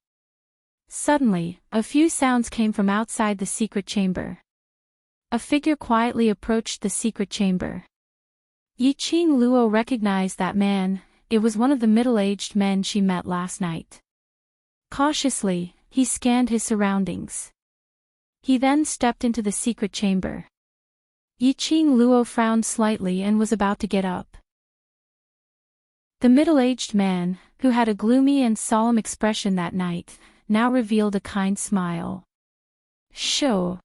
Suddenly, a few sounds came from outside the secret chamber. A figure quietly approached the secret chamber. Yiqing Luo recognized that man. It was one of the middle-aged men she met last night. Cautiously, he scanned his surroundings. He then stepped into the secret chamber. Yiqing Luo frowned slightly and was about to get up. The middle-aged man, who had a gloomy and solemn expression that night, now revealed a kind smile. "Sho.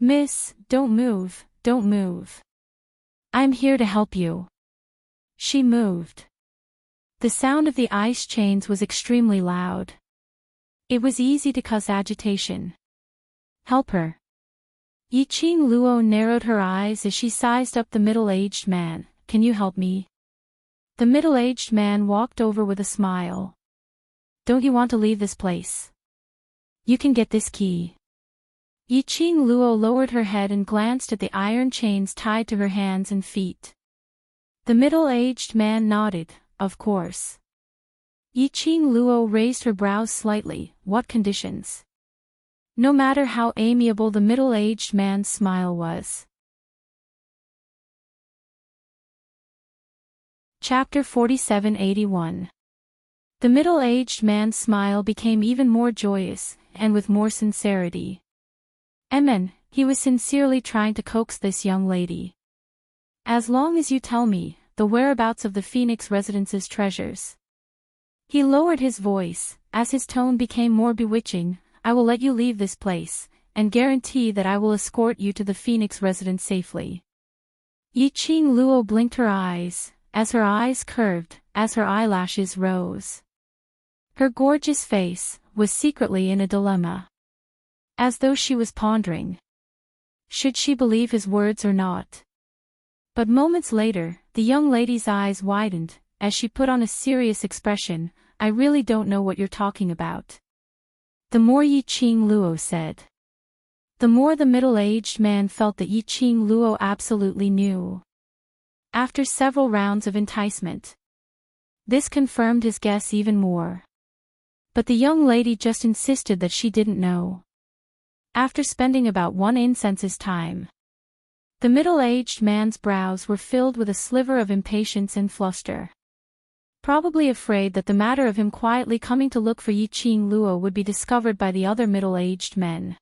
Miss, don't move, don't move. I'm here to help you." She moved. The sound of the ice chains was extremely loud. It was easy to cause agitation. "Help her." Yiqing Luo narrowed her eyes as she sized up the middle-aged man. "Can you help me?" The middle-aged man walked over with a smile. "Don't you want to leave this place? You can get this key." Yiqing Luo lowered her head and glanced at the iron chains tied to her hands and feet. The middle-aged man nodded, "Of course." Yiqing Luo raised her brows slightly. "What conditions?" No matter how amiable the middle-aged man's smile was. Chapter 4781. The middle-aged man's smile became even more joyous, and with more sincerity. He was sincerely trying to coax this young lady. "As long as you tell me the whereabouts of the Phoenix Residence's treasures." He lowered his voice, as his tone became more bewitching. "I will let you leave this place, and guarantee that I will escort you to the Phoenix Residence safely." Yiqing Luo blinked her eyes, as her eyes curved, as her eyelashes rose. Her gorgeous face was secretly in a dilemma. As though she was pondering, should she believe his words or not? But moments later, the young lady's eyes widened, as she put on a serious expression. "I really don't know what you're talking about." The more Yiqing Luo said, the more the middle-aged man felt that Yiqing Luo absolutely knew. After several rounds of enticement, this confirmed his guess even more. But the young lady just insisted that she didn't know. After spending about one incense's time, the middle-aged man's brows were filled with a sliver of impatience and fluster. probably afraid that the matter of him quietly coming to look for Yi Qing Luo would be discovered by the other middle-aged men.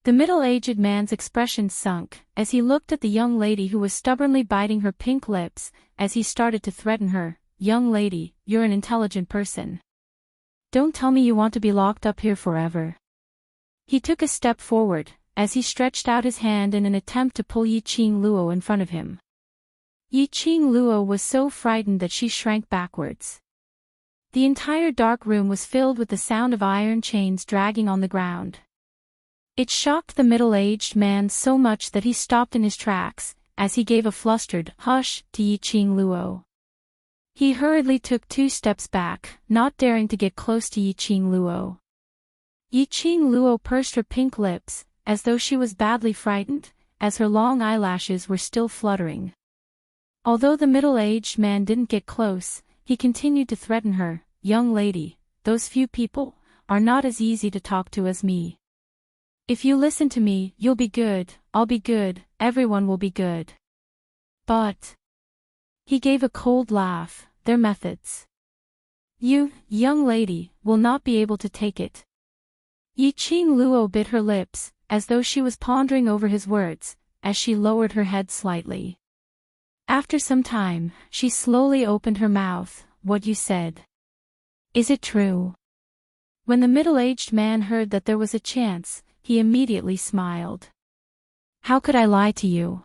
The middle-aged man's expression sunk, as he looked at the young lady who was stubbornly biting her pink lips, as he started to threaten her. "Young lady, you're an intelligent person. Don't tell me you want to be locked up here forever." He took a step forward, as he stretched out his hand in an attempt to pull Yi Qing Luo in front of him. Yi Qing Luo was so frightened that she shrank backwards. The entire dark room was filled with the sound of iron chains dragging on the ground. It shocked the middle-aged man so much that he stopped in his tracks, as he gave a flustered "hush" to Yi Qing Luo. He hurriedly took 2 steps back, not daring to get close to Yi Qing Luo. Yi Qing Luo pursed her pink lips, as though she was badly frightened, as her long eyelashes were still fluttering. Although the middle-aged man didn't get close, he continued to threaten her. "Young lady, those few people are not as easy to talk to as me. If you listen to me, you'll be good, I'll be good, everyone will be good. But..." He gave a cold laugh. "Their methods. You, young lady, will not be able to take it." Yi Qing Luo bit her lips, as though she was pondering over his words, as she lowered her head slightly. After some time, she slowly opened her mouth. "What you said. Is it true?" When the middle-aged man heard that there was a chance, he immediately smiled. "How could I lie to you?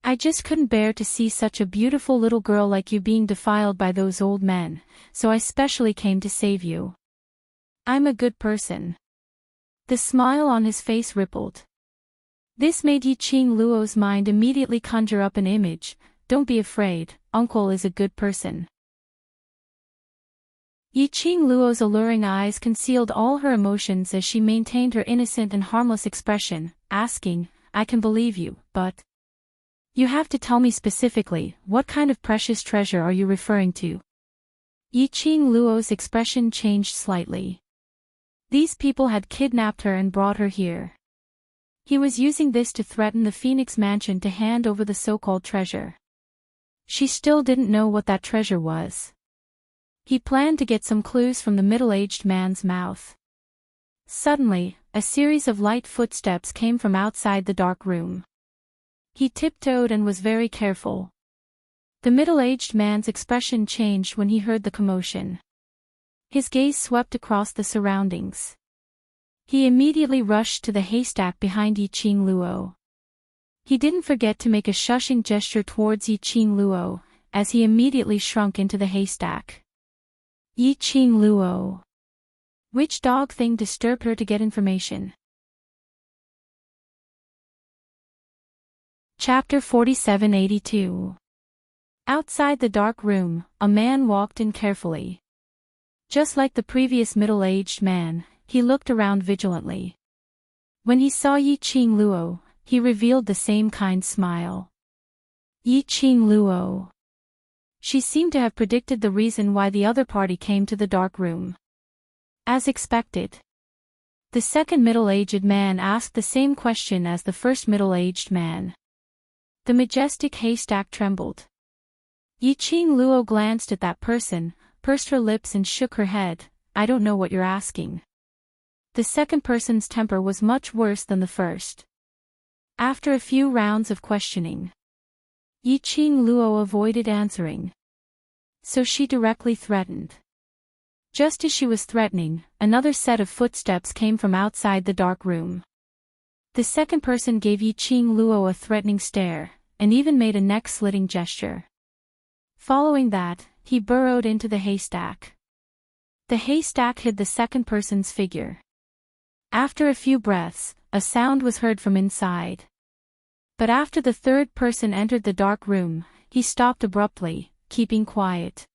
I just couldn't bear to see such a beautiful little girl like you being defiled by those old men, so I specially came to save you. I'm a good person." The smile on his face rippled. This made Yi Qing Luo's mind immediately conjure up an image. "Don't be afraid, uncle is a good person." Yi Qing Luo's alluring eyes concealed all her emotions as she maintained her innocent and harmless expression, asking, "I can believe you, but you have to tell me specifically, what kind of precious treasure are you referring to?" Yi Qing Luo's expression changed slightly. These people had kidnapped her and brought her here. He was using this to threaten the Phoenix Mansion to hand over the so-called treasure. She still didn't know what that treasure was. He planned to get some clues from the middle-aged man's mouth. Suddenly, a series of light footsteps came from outside the dark room. He tiptoed and was very careful. The middle-aged man's expression changed when he heard the commotion. His gaze swept across the surroundings. He immediately rushed to the haystack behind Yi Qing Luo. He didn't forget to make a shushing gesture towards Yi Qing Luo, as he immediately shrunk into the haystack. Yi Qing Luo. Which dog thing disturbed her to get information? Chapter 4782. Outside the dark room, a man walked in carefully. Just like the previous middle-aged man, he looked around vigilantly. When he saw Yi Qing Luo, he revealed the same kind smile. Yi Qing Luo. She seemed to have predicted the reason why the other party came to the dark room. As expected, the second middle-aged man asked the same question as the first middle-aged man. The majestic haystack trembled. Yi Qing Luo glanced at that person, pursed her lips and shook her head. "I don't know what you're asking." The second person's temper was much worse than the first. After a few rounds of questioning, Yi Qing Luo avoided answering. So she directly threatened. Just as she was threatening, another set of footsteps came from outside the dark room. The second person gave Yi Qing Luo a threatening stare, and even made a neck-slitting gesture. Following that, he burrowed into the haystack. The haystack hid the second person's figure. After a few breaths, a sound was heard from inside. But after the third person entered the dark room, he stopped abruptly, keeping quiet.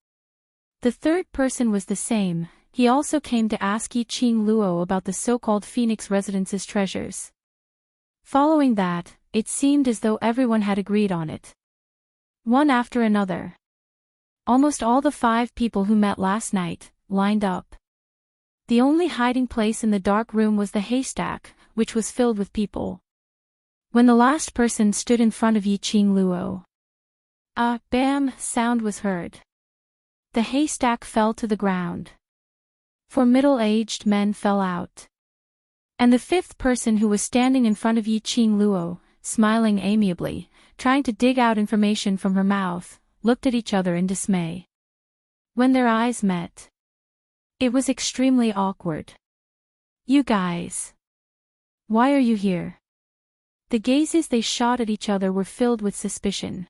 The third person was the same. He also came to ask Yi Qing Luo about the so-called Phoenix Residence's treasures. Following that, it seemed as though everyone had agreed on it. One after another. Almost all the 5 people who met last night lined up. The only hiding place in the dark room was the haystack, which was filled with people. When the last person stood in front of Yi Qing Luo, a bam sound was heard. The haystack fell to the ground. 4 middle-aged men fell out. And the 5th person, who was standing in front of Yi Qing Luo, smiling amiably, trying to dig out information from her mouth, looked at each other in dismay. When their eyes met, it was extremely awkward. "You guys. Why are you here?" The gazes they shot at each other were filled with suspicion.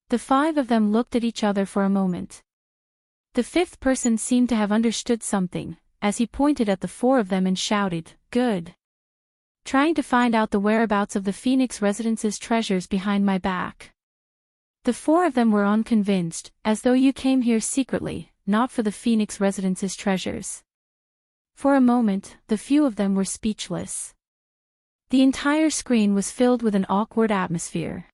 The 5 of them looked at each other for a moment. The 5th person seemed to have understood something, as he pointed at the 4 of them and shouted, "Good. Trying to find out the whereabouts of the Phoenix Residence's treasures behind my back." The 4 of them were unconvinced, as though you came here secretly, not for the Phoenix Residence's treasures. For a moment, the few of them were speechless. The entire screen was filled with an awkward atmosphere.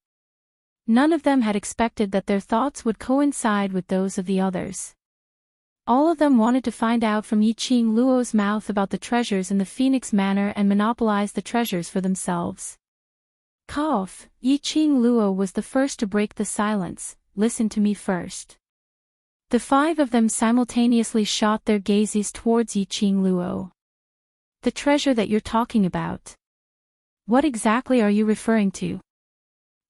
None of them had expected that their thoughts would coincide with those of the others. All of them wanted to find out from Yi Qing Luo's mouth about the treasures in the Phoenix Manor and monopolize the treasures for themselves. Cough. Yi Qing Luo was the first to break the silence. "Listen to me first." The 5 of them simultaneously shot their gazes towards Yi Qing Luo. "The treasure that you're talking about. What exactly are you referring to?"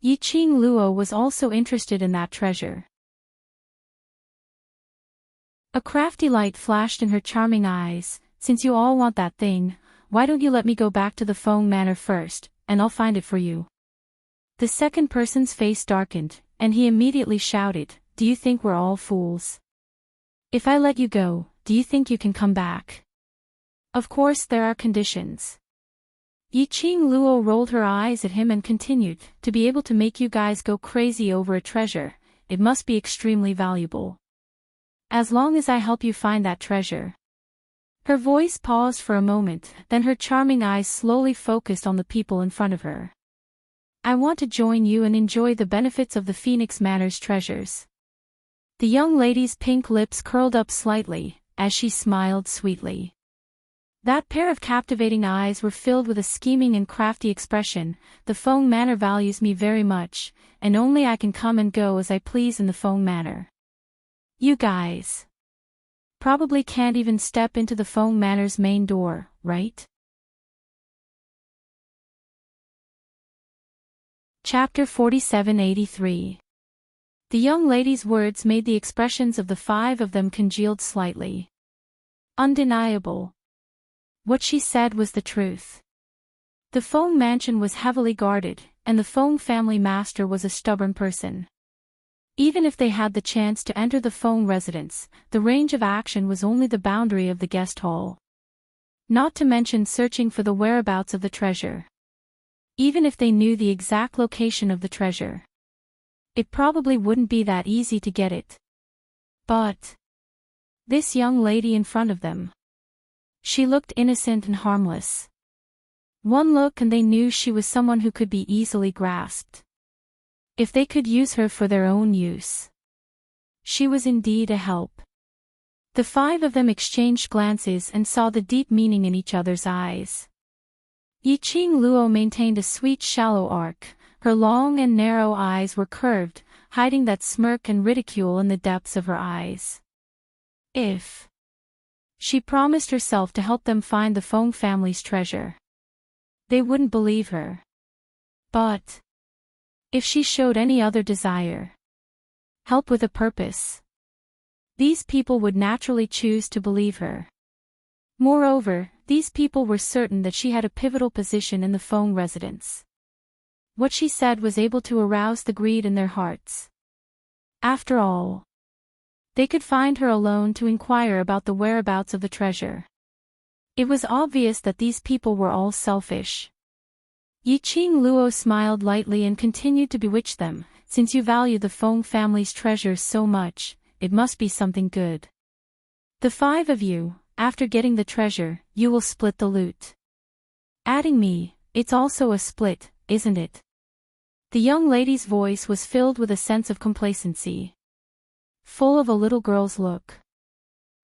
Yi Qing Luo was also interested in that treasure. A crafty light flashed in her charming eyes. "Since you all want that thing, why don't you let me go back to the Feng Manor first, and I'll find it for you." The second person's face darkened, and he immediately shouted, "Do you think we're all fools? If I let you go, do you think you can come back? Of course there are conditions." Yi Qing Luo rolled her eyes at him and continued, "To be able to make you guys go crazy over a treasure, it must be extremely valuable. As long as I help you find that treasure." Her voice paused for a moment, then her charming eyes slowly focused on the people in front of her. "I want to join you and enjoy the benefits of the Phoenix Manor's treasures." The young lady's pink lips curled up slightly, as she smiled sweetly. That pair of captivating eyes were filled with a scheming and crafty expression. "The Feng Manor values me very much, and only I can come and go as I please in the Feng Manor. You guys probably can't even step into the Feng Manor's main door, right?" Chapter 4783. The young lady's words made the expressions of the 5 of them congealed slightly. Undeniable. What she said was the truth. The Feng mansion was heavily guarded, and the Feng family master was a stubborn person. Even if they had the chance to enter the Feng residence, the range of action was only the boundary of the guest hall. Not to mention searching for the whereabouts of the treasure. Even if they knew the exact location of the treasure, it probably wouldn't be that easy to get it. But this young lady in front of them, she looked innocent and harmless. One look and they knew she was someone who could be easily grasped. If they could use her for their own use, she was indeed a help. The 5 of them exchanged glances and saw the deep meaning in each other's eyes. Yi Qing Luo maintained a sweet shallow arc. Her long and narrow eyes were curved, hiding that smirk and ridicule in the depths of her eyes. If she promised herself to help them find the Feng family's treasure, they wouldn't believe her. But if she showed any other desire, help with a purpose, these people would naturally choose to believe her. Moreover, these people were certain that she had a pivotal position in the Feng residence. What she said was able to arouse the greed in their hearts. After all, they could find her alone to inquire about the whereabouts of the treasure. It was obvious that these people were all selfish. Yi Qing Luo smiled lightly and continued to bewitch them. "Since you value the Feng family's treasures so much, it must be something good. The 5 of you, after getting the treasure, you will split the loot. Adding me, it's also a split, isn't it?" The young lady's voice was filled with a sense of complacency, full of a little girl's look.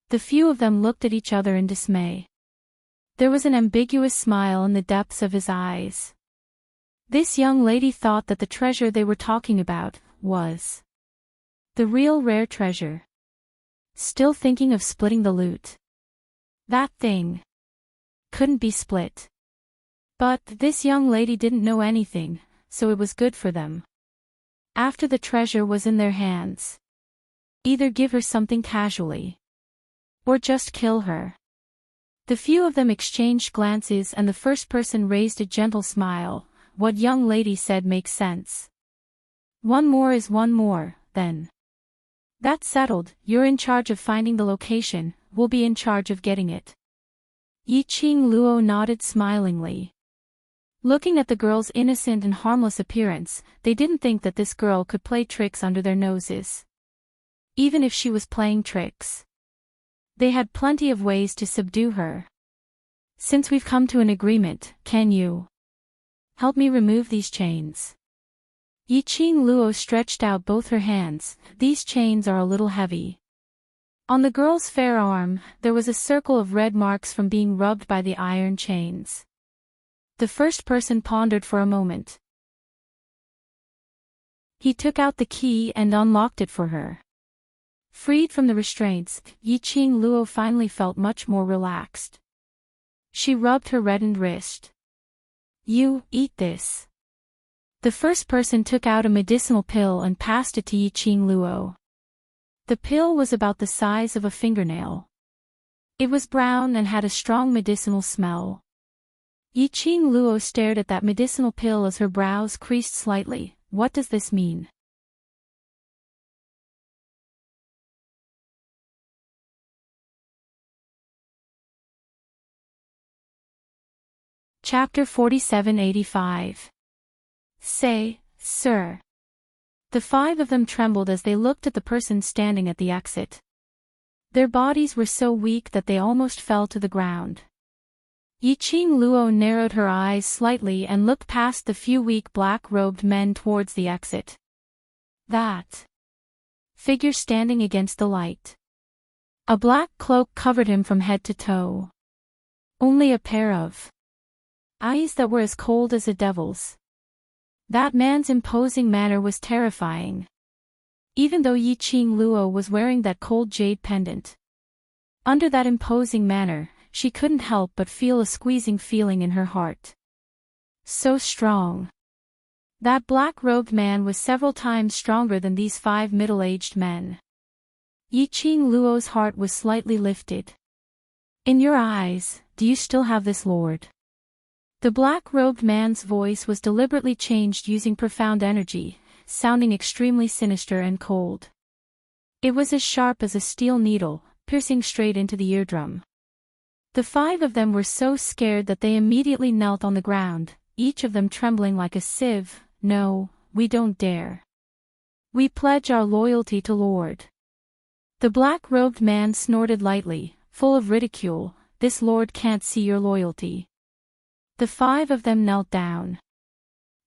The few of them looked at each other in dismay. There was an ambiguous smile in the depths of his eyes. This young lady thought that the treasure they were talking about was the real rare treasure. still thinking of splitting the loot. That thing couldn't be split. But this young lady didn't know anything, so it was good for them. After the treasure was in their hands, either give her something casually, or just kill her. The few of them exchanged glances and the first person raised a gentle smile. What young lady said makes sense. One more is one more, then. That's settled, you're in charge of finding the location, we'll be in charge of getting it. Yiqing Luo nodded smilingly. Looking at the girl's innocent and harmless appearance, they didn't think that this girl could play tricks under their noses. Even if she was playing tricks, they had plenty of ways to subdue her. Since we've come to an agreement, can you help me remove these chains? Yiqing Luo stretched out both her hands. These chains are a little heavy. On the girl's fair arm, there was a circle of red marks from being rubbed by the iron chains. The first person pondered for a moment. He took out the key and unlocked it for her. Freed from the restraints, Yiqing Luo finally felt much more relaxed. She rubbed her reddened wrist. You, eat this. The first person took out a medicinal pill and passed it to Yiqing Luo. The pill was about the size of a fingernail. It was brown and had a strong medicinal smell. Yiqing Luo stared at that medicinal pill as her brows creased slightly. What does this mean? Chapter 4785. Say, sir. The five of them trembled as they looked at the person standing at the exit. Their bodies were so weak that they almost fell to the ground. Yiqing Luo narrowed her eyes slightly and looked past the few weak black-robed men towards the exit. That figure standing against the light. A black cloak covered him from head to toe. Only a pair of eyes that were as cold as a devil's. That man's imposing manner was terrifying. Even though Yiqing Luo was wearing that cold jade pendant, under that imposing manner, she couldn't help but feel a squeezing feeling in her heart. So strong. That black-robed man was several times stronger than these five middle-aged men. Yiqing Luo's heart was slightly lifted. In your eyes, do you still have this lord? The black-robed man's voice was deliberately changed using profound energy, sounding extremely sinister and cold. It was as sharp as a steel needle, piercing straight into the eardrum. The five of them were so scared that they immediately knelt on the ground, each of them trembling like a sieve. No, we don't dare. We pledge our loyalty to Lord. The black-robed man snorted lightly, full of ridicule. This lord can't see your loyalty. The five of them knelt down.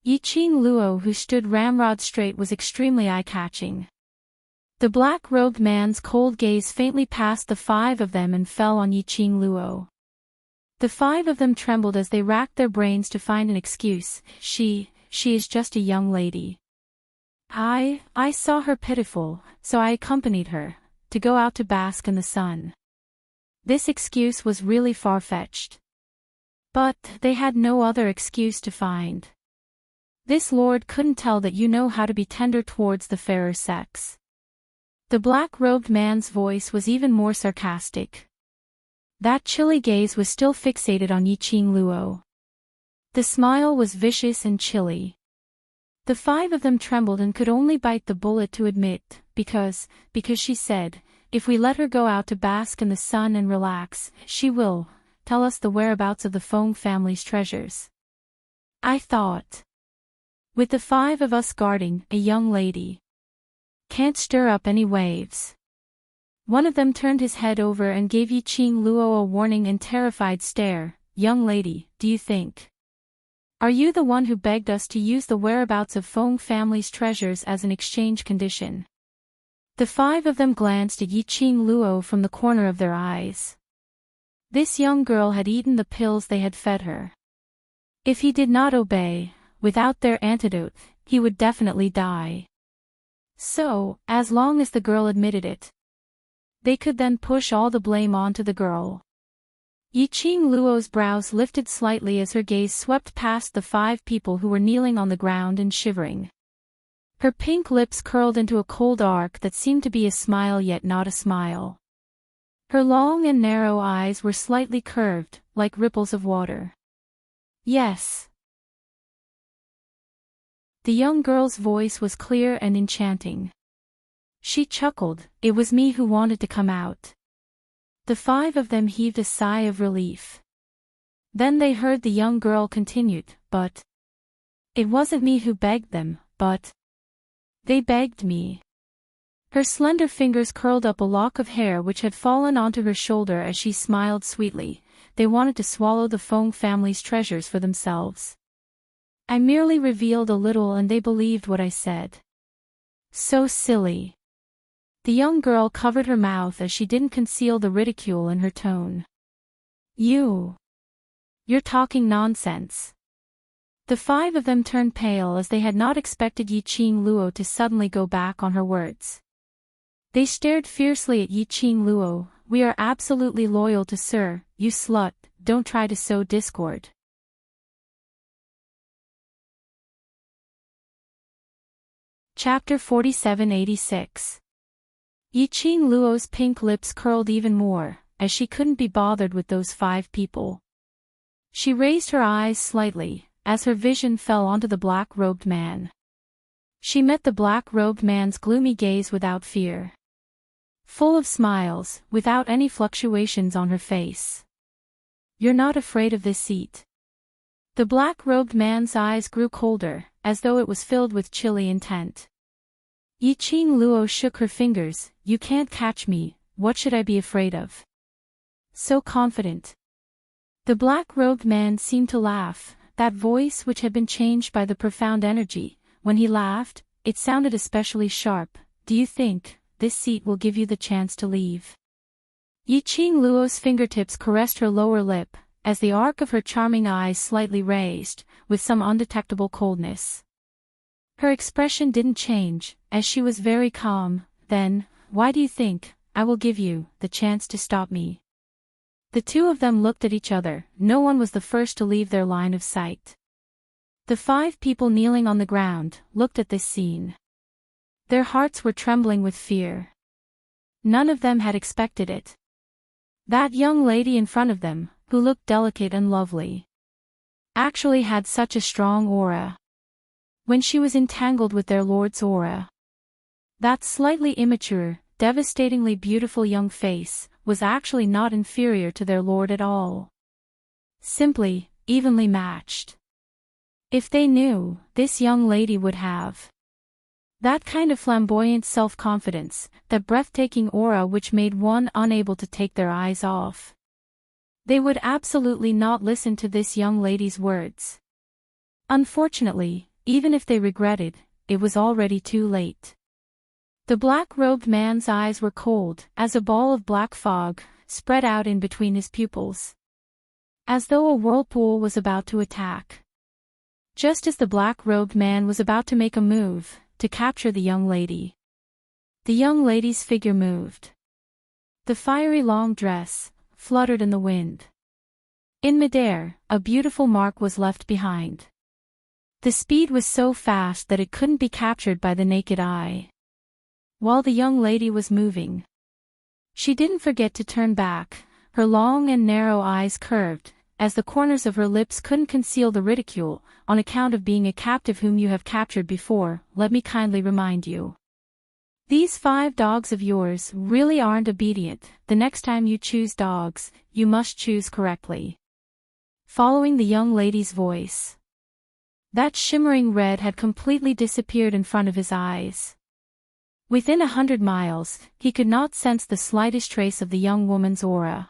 Yiqing Luo, who stood ramrod straight, was extremely eye-catching. The black-robed man's cold gaze faintly passed the five of them and fell on Yiqing Luo. The five of them trembled as they racked their brains to find an excuse. She is just a young lady. I saw her pitiful, so I accompanied her, to go out to bask in the sun. This excuse was really far-fetched. But they had no other excuse to find. This lord couldn't tell that you know how to be tender towards the fairer sex. The black-robed man's voice was even more sarcastic. That chilly gaze was still fixated on Yiqing Luo. The smile was vicious and chilly. The five of them trembled and could only bite the bullet to admit, because she said, if we let her go out to bask in the sun and relax, she will tell us the whereabouts of the Feng family's treasures. I thought. With the five of us guarding, a young lady can't stir up any waves. One of them turned his head over and gave Yiqing Luo a warning and terrified stare. Young lady, do you think? Are you the one who begged us to use the whereabouts of Feng family's treasures as an exchange condition? The five of them glanced at Yiqing Luo from the corner of their eyes. This young girl had eaten the pills they had fed her. If he did not obey, without their antidote, he would definitely die. So, as long as the girl admitted it, They could then push all the blame onto the girl. Yiqing Luo's brows lifted slightly as her gaze swept past the 5 people who were kneeling on the ground and shivering. Her pink lips curled into a cold arc that seemed to be a smile yet not a smile. Her long and narrow eyes were slightly curved, like ripples of water. Yes. The young girl's voice was clear and enchanting. She chuckled, it was me who wanted to come out. The 5 of them heaved a sigh of relief. Then they heard the young girl continued, but it wasn't me who begged them, but they begged me. Her slender fingers curled up a lock of hair which had fallen onto her shoulder as she smiled sweetly. They wanted to swallow the Feng family's treasures for themselves. I merely revealed a little and they believed what I said. So silly. The young girl covered her mouth as she didn't conceal the ridicule in her tone. You're talking nonsense. The 5 of them turned pale as they had not expected Yiqing Luo to suddenly go back on her words. They stared fiercely at Yiqing Luo. We are absolutely loyal to Sir, you slut, don't try to sow discord. Chapter 4786. Yiqing Luo's pink lips curled even more, as she couldn't be bothered with those 5 people. She raised her eyes slightly, as her vision fell onto the black-robed man. She met the black-robed man's gloomy gaze without fear. Full of smiles, without any fluctuations on her face. You're not afraid of this seat. The black-robed man's eyes grew colder, as though it was filled with chilly intent. Yiqing Luo shook her fingers. You can't catch me, what should I be afraid of? So confident. The black-robed man seemed to laugh, that voice which had been changed by the profound energy. When he laughed, it sounded especially sharp. Do you think this seat will give you the chance to leave? Yiqing Luo's fingertips caressed her lower lip, as the arc of her charming eyes slightly raised, with some undetectable coldness. Her expression didn't change, as she was very calm. Then, why do you think I will give you the chance to stop me? The 2 of them looked at each other. No one was the first to leave their line of sight. The 5 people kneeling on the ground looked at this scene. Their hearts were trembling with fear. None of them had expected it. That young lady in front of them, who looked delicate and lovely, actually had such a strong aura. When she was entangled with their lord's aura, that slightly immature, devastatingly beautiful young face was actually not inferior to their lord at all. Simply, evenly matched. If they knew, this young lady would have that kind of flamboyant self-confidence, that breathtaking aura which made one unable to take their eyes off. They would absolutely not listen to this young lady's words. Unfortunately, even if they regretted, it was already too late. The black-robed man's eyes were cold, as a ball of black fog spread out in between his pupils. As though a whirlpool was about to attack. Just as the black-robed man was about to make a move, to capture the young lady. The young lady's figure moved. The fiery long dress fluttered in the wind. In midair, a beautiful mark was left behind. The speed was so fast that it couldn't be captured by the naked eye. While the young lady was moving, she didn't forget to turn back, her long and narrow eyes curved, as the corners of her lips couldn't conceal the ridicule. On account of being a captive whom you have captured before, let me kindly remind you. These 5 dogs of yours really aren't obedient. The next time you choose dogs, you must choose correctly. Following the young lady's voice, that shimmering red had completely disappeared in front of his eyes. Within 100 miles, he could not sense the slightest trace of the young woman's aura.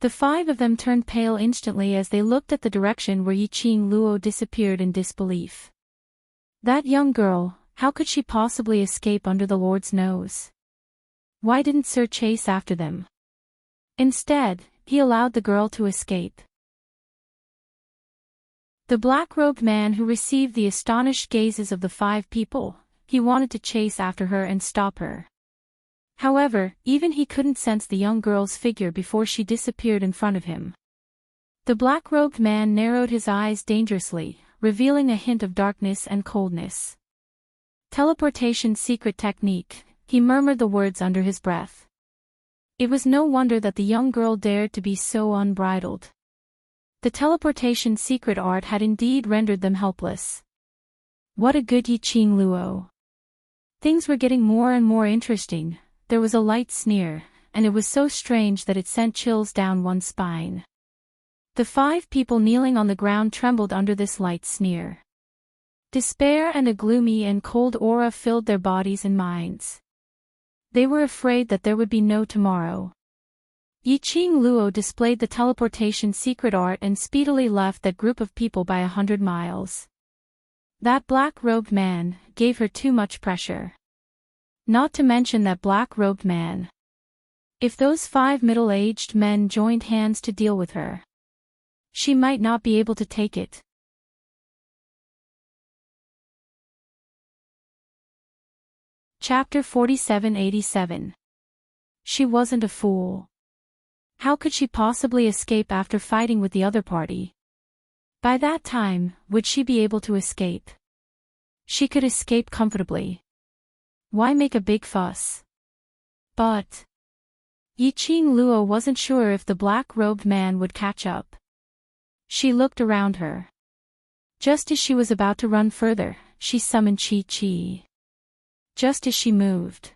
The 5 of them turned pale instantly as they looked at the direction where Yiqing Luo disappeared in disbelief. That young girl, how could she possibly escape under the Lord's nose? Why didn't Sir chase after them? Instead, he allowed the girl to escape. The black-robed man who received the astonished gazes of the 5 people, he wanted to chase after her and stop her. However, even he couldn't sense the young girl's figure before she disappeared in front of him. The black-robed man narrowed his eyes dangerously, revealing a hint of darkness and coldness. Teleportation secret technique, he murmured the words under his breath. It was no wonder that the young girl dared to be so unbridled. The teleportation secret art had indeed rendered them helpless. What a good I Ching Luo. Things were getting more and more interesting. There was a light sneer, and it was so strange that it sent chills down one's spine. The 5 people kneeling on the ground trembled under this light sneer. Despair and a gloomy and cold aura filled their bodies and minds. They were afraid that there would be no tomorrow. I Ching Luo displayed the teleportation secret art and speedily left that group of people by 100 miles. That black-robed man gave her too much pressure. Not to mention that black-robed man. If those 5 middle-aged men joined hands to deal with her, she might not be able to take it. Chapter 4787. She wasn't a fool. How could she possibly escape after fighting with the other party? By that time, would she be able to escape? She could escape comfortably. Why make a big fuss? But I Ching Luo wasn't sure if the black-robed man would catch up. She looked around her. Just as she was about to run further, she summoned Chi. Just as she moved,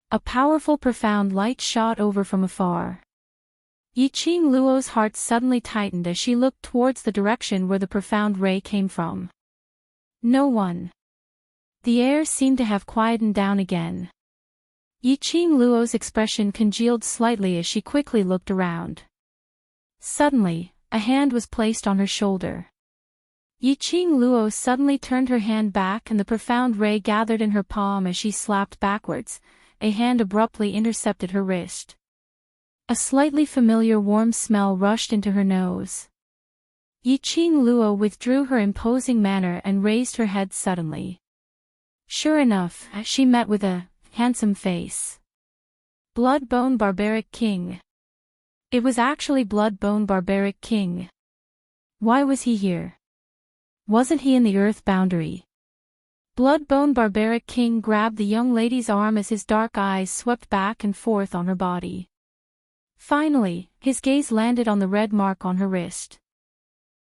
a powerful profound light shot over from afar. I Ching Luo's heart suddenly tightened as she looked towards the direction where the profound ray came from. No one. The air seemed to have quietened down again. I Ching Luo's expression congealed slightly as she quickly looked around. Suddenly, a hand was placed on her shoulder. I Ching Luo suddenly turned her hand back and the profound ray gathered in her palm as she slapped backwards. A hand abruptly intercepted her wrist. A slightly familiar warm smell rushed into her nose. I Ching Luo withdrew her imposing manner and raised her head suddenly. Sure enough, she met with a handsome face. Blood-bone barbaric king. It was actually blood-bone barbaric king. Why was he here? Wasn't he in the earth boundary? Blood-bone barbaric king grabbed the young lady's arm as his dark eyes swept back and forth on her body. Finally, his gaze landed on the red mark on her wrist.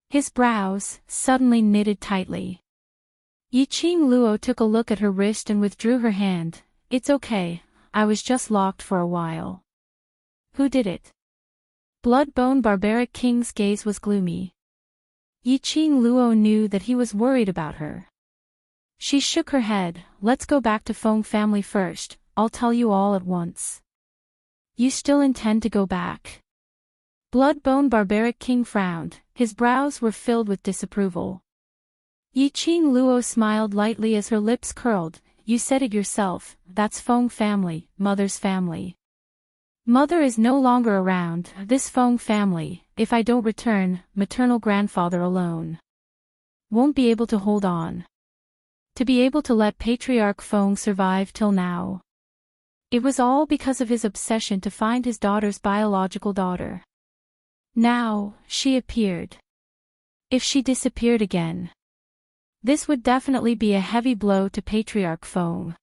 His brows suddenly knitted tightly. I Ching Luo took a look at her wrist and withdrew her hand. It's okay, I was just locked for a while. Who did it? Blood-bone barbaric king's gaze was gloomy. I Ching Luo knew that he was worried about her. She shook her head. Let's go back to Feng family first, I'll tell you all at once. You still intend to go back? Blood-bone barbaric king frowned, his brows were filled with disapproval. I Ching Luo smiled lightly as her lips curled. You said it yourself, that's Feng family, mother's family. Mother is no longer around, this Feng family, if I don't return, maternal grandfather alone won't be able to hold on. To be able to let Patriarch Feng survive till now. It was all because of his obsession to find his daughter's biological daughter. Now, she appeared. If she disappeared again, this would definitely be a heavy blow to Patriarch Feng.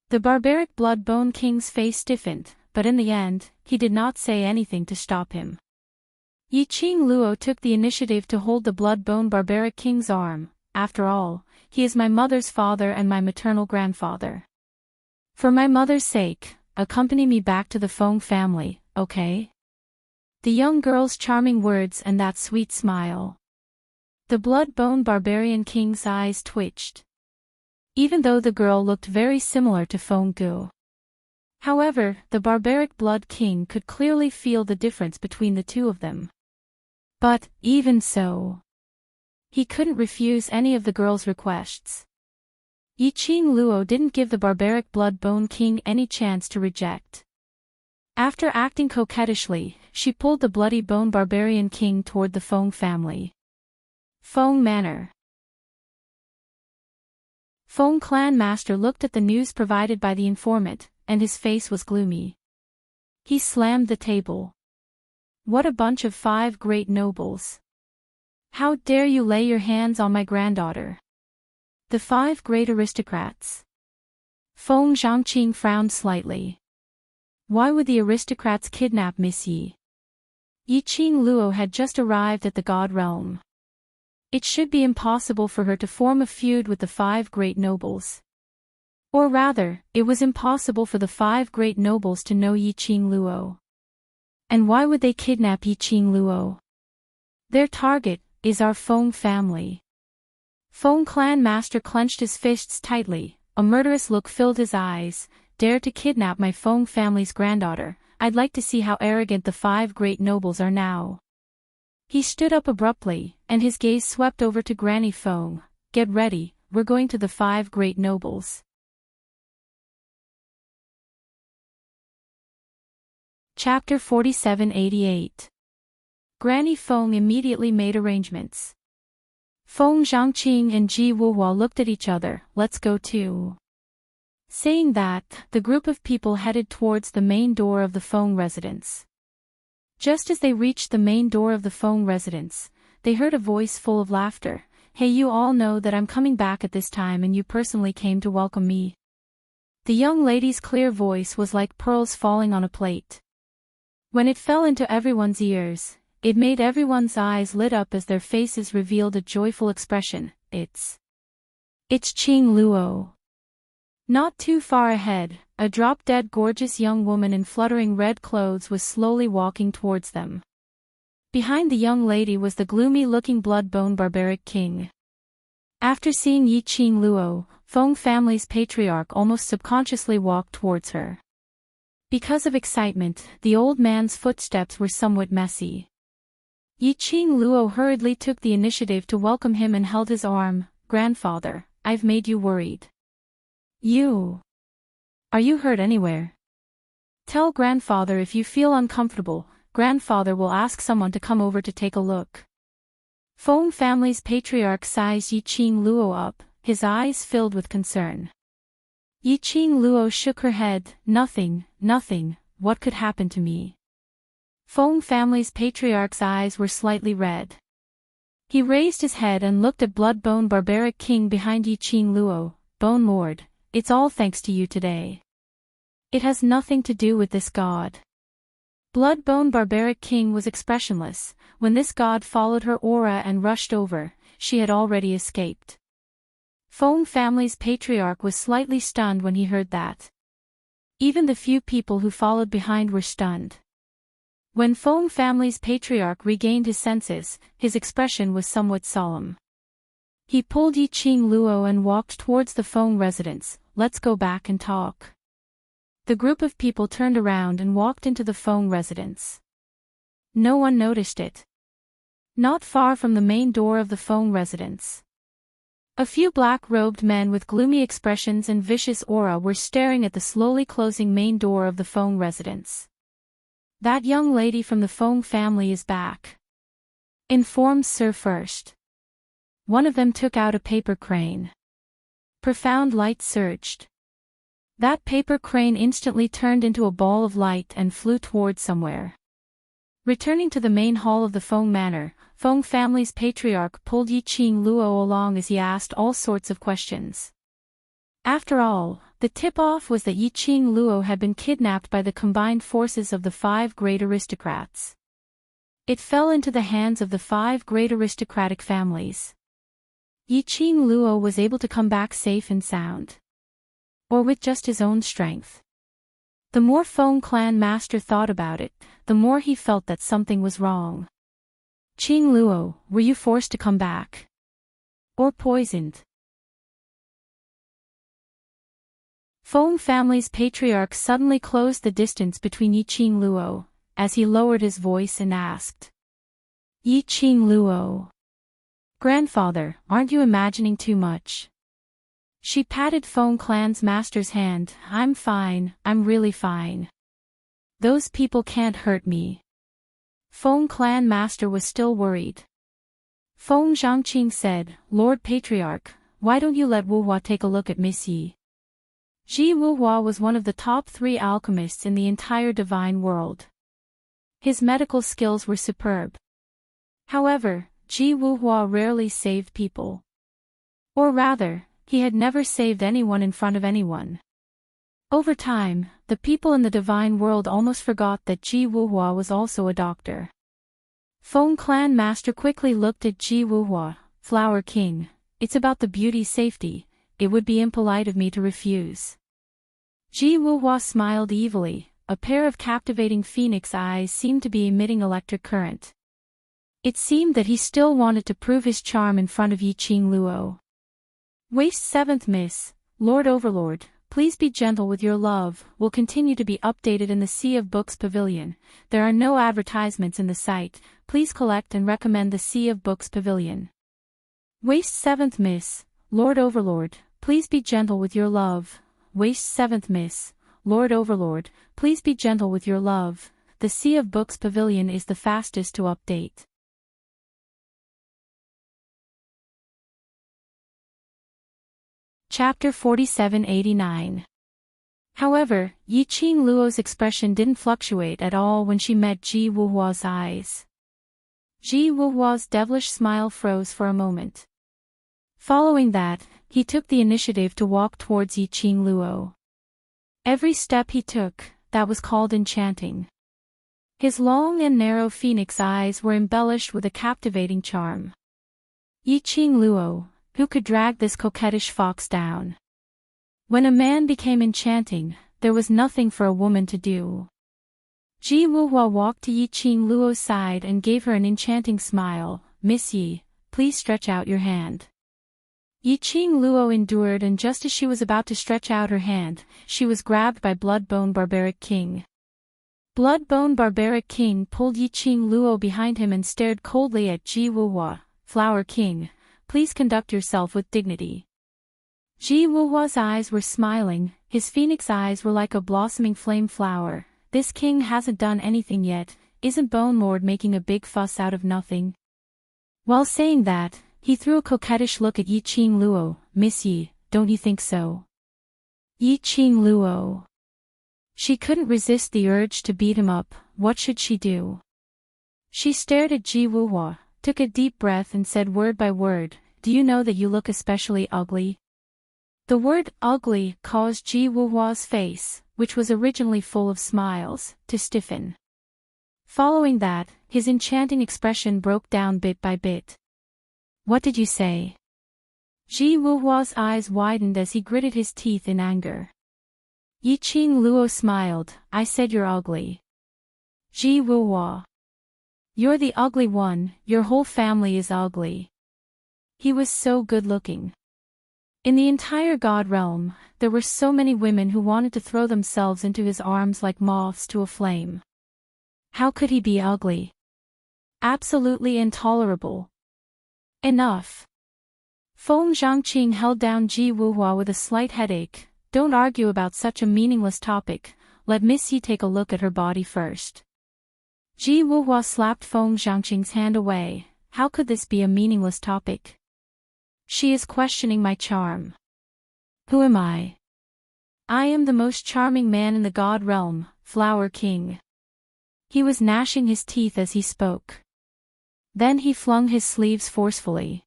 The barbaric blood-bone king's face stiffened, but in the end, he did not say anything to stop him. I Ching Luo took the initiative to hold the blood-bone barbaric king's arm. After all, he is my mother's father and my maternal grandfather. For my mother's sake, accompany me back to the Feng family, okay? The young girl's charming words and that sweet smile. The blood-bone barbarian king's eyes twitched. Even though the girl looked very similar to Feng Gu. However, the barbaric blood king could clearly feel the difference between the two of them. But, even so, he couldn't refuse any of the girl's requests. I Ching Luo didn't give the barbaric blood-bone king any chance to reject. After acting coquettishly, she pulled the bloody-bone barbarian king toward the Feng family. Feng Manor. Feng clan master looked at the news provided by the informant, and his face was gloomy. He slammed the table. What a bunch of 5 great nobles! How dare you lay your hands on my granddaughter? The 5 great aristocrats. Feng Zhangqing frowned slightly. Why would the aristocrats kidnap Miss Yi? Yiqing Luo had just arrived at the God realm. It should be impossible for her to form a feud with the 5 great nobles. Or rather, it was impossible for the 5 great nobles to know Yiqing Luo. And why would they kidnap Yiqing Luo? Their target is our Feng family. Feng clan master clenched his fists tightly, a murderous look filled his eyes. Dare to kidnap my Feng family's granddaughter, I'd like to see how arrogant the 5 great nobles are now. He stood up abruptly, and his gaze swept over to Granny Feng. Get ready, we're going to the 5 great nobles. Chapter 4788. Granny Feng immediately made arrangements. Feng Zhangqing and Ji Wuhua looked at each other. Let's go too. Saying that, the group of people headed towards the main door of the Feng residence. Just as they reached the main door of the Feng residence, they heard a voice full of laughter. Hey, you all know that I'm coming back at this time and you personally came to welcome me. The young lady's clear voice was like pearls falling on a plate. When it fell into everyone's ears, it made everyone's eyes lit up as their faces revealed a joyful expression. It's Qing Luo. Not too far ahead, a drop-dead gorgeous young woman in fluttering red clothes was slowly walking towards them. Behind the young lady was the gloomy-looking blood-bone barbaric king. After seeing Yiqing Luo, Feng family's patriarch almost subconsciously walked towards her. Because of excitement, the old man's footsteps were somewhat messy. Yiqing Luo hurriedly took the initiative to welcome him and held his arm. Grandfather, I've made you worried. Are you hurt anywhere? Tell grandfather if you feel uncomfortable, grandfather will ask someone to come over to take a look. Feng family's patriarch sized Yiqing Luo up, his eyes filled with concern. Yiqing Luo shook her head. Nothing, what could happen to me? Feng family's patriarch's eyes were slightly red. He raised his head and looked at Bloodbone barbaric king behind Yiqing Luo. Bone Lord, it's all thanks to you today. It has nothing to do with this god. Bloodbone barbaric king was expressionless. When this god followed her aura and rushed over, she had already escaped. Feng family's patriarch was slightly stunned when he heard that. Even the few people who followed behind were stunned. When Feng family's patriarch regained his senses, his expression was somewhat solemn. He pulled Yiqing Luo and walked towards the Feng residence. Let's go back and talk. The group of people turned around and walked into the Feng residence. No one noticed it. Not far from the main door of the Feng residence, a few black-robed men with gloomy expressions and vicious aura were staring at the slowly closing main door of the Feng residence. That young lady from the Feng family is back. Informed Sir first. One of them took out a paper crane. Profound light surged. That paper crane instantly turned into a ball of light and flew towards somewhere. Returning to the main hall of the Feng manor, Feng family's patriarch pulled Yiqing Luo along as he asked all sorts of questions. After all, the tip-off was that Yiqing Luo had been kidnapped by the combined forces of the 5 great aristocrats. It fell into the hands of the 5 great aristocratic families. Yiqing Luo was able to come back safe and sound. Or with just his own strength. The more Feng clan master thought about it, the more he felt that something was wrong. Qing Luo, were you forced to come back? Or poisoned? Feng family's patriarch suddenly closed the distance between Yiqing Luo, as he lowered his voice and asked. Yiqing Luo. Grandfather, aren't you imagining too much? She patted Feng clan's master's hand. I'm fine, I'm really fine. Those people can't hurt me. Feng clan master was still worried. Feng Zhangqing said, Lord Patriarch, why don't you let Wuhua take a look at Miss Yi? Ji Wuhua was one of the top 3 alchemists in the entire divine world. His medical skills were superb. However, Ji Wuhua rarely saved people. Or rather, he had never saved anyone in front of anyone. Over time, the people in the divine world almost forgot that Ji Wuhua was also a doctor. Feng Clan Master quickly looked at Ji Wuhua. Flower King, it's about the beauty's safety, it would be impolite of me to refuse. Ji Wuhua smiled evilly, a pair of captivating phoenix eyes seemed to be emitting electric current. It seemed that he still wanted to prove his charm in front of Yi Qing Luo. Waste 7th Miss, Lord Overlord, please be gentle with your love, will continue to be updated in the Sea of Books Pavilion. There are no advertisements in the site, please collect and recommend the Sea of Books Pavilion. Waste 7th Miss, Lord Overlord, please be gentle with your love. Waste 7th Miss, Lord Overlord, please be gentle with your love. The Sea of Books Pavilion is the fastest to update. Chapter 4789. However, Yi Qing Luo's expression didn't fluctuate at all when she met Ji Wuhua's eyes. Ji Wuhua's devilish smile froze for a moment. Following that, he took the initiative to walk towards Yi Qing Luo. Every step he took, that was called enchanting. His long and narrow phoenix eyes were embellished with a captivating charm. Yi Qing Luo, who could drag this coquettish fox down? When a man became enchanting, there was nothing for a woman to do. Ji Wuhua walked to Yi Qing Luo's side and gave her an enchanting smile. Miss Yi, please stretch out your hand. Yi Qing Luo endured, and just as she was about to stretch out her hand, she was grabbed by Bloodbone Barbaric King. Bloodbone Barbaric King pulled Yi Qing Luo behind him and stared coldly at Ji Wuhua. Flower King, please conduct yourself with dignity. Ji Wuhua's eyes were smiling, his phoenix eyes were like a blossoming flame flower. This king hasn't done anything yet, isn't Bone Lord making a big fuss out of nothing? While saying that, he threw a coquettish look at Yi Qing Luo. Miss Yi, don't you think so? Yi Qing Luo. She couldn't resist the urge to beat him up. What should she do? She stared at Ji Wuhua, took a deep breath and said word by word, do you know that you look especially ugly? The word ugly caused Ji Wuhua's face, which was originally full of smiles, to stiffen. Following that, his enchanting expression broke down bit by bit. What did you say? Ji Wuhua's eyes widened as he gritted his teeth in anger. Yi Qing Luo smiled. I said you're ugly. Ji Wuhua. You're the ugly one, your whole family is ugly. He was so good-looking. In the entire God realm, there were so many women who wanted to throw themselves into his arms like moths to a flame. How could he be ugly? Absolutely intolerable. Enough. Feng Zhangqing held down Ji Wuhua with a slight headache. Don't argue about such a meaningless topic, let Miss Yi take a look at her body first. Ji Wuhua slapped Feng Zhangqing's hand away. How could this be a meaningless topic? She is questioning my charm. Who am I? I am the most charming man in the God realm, Flower King. He was gnashing his teeth as he spoke. Then he flung his sleeves forcefully.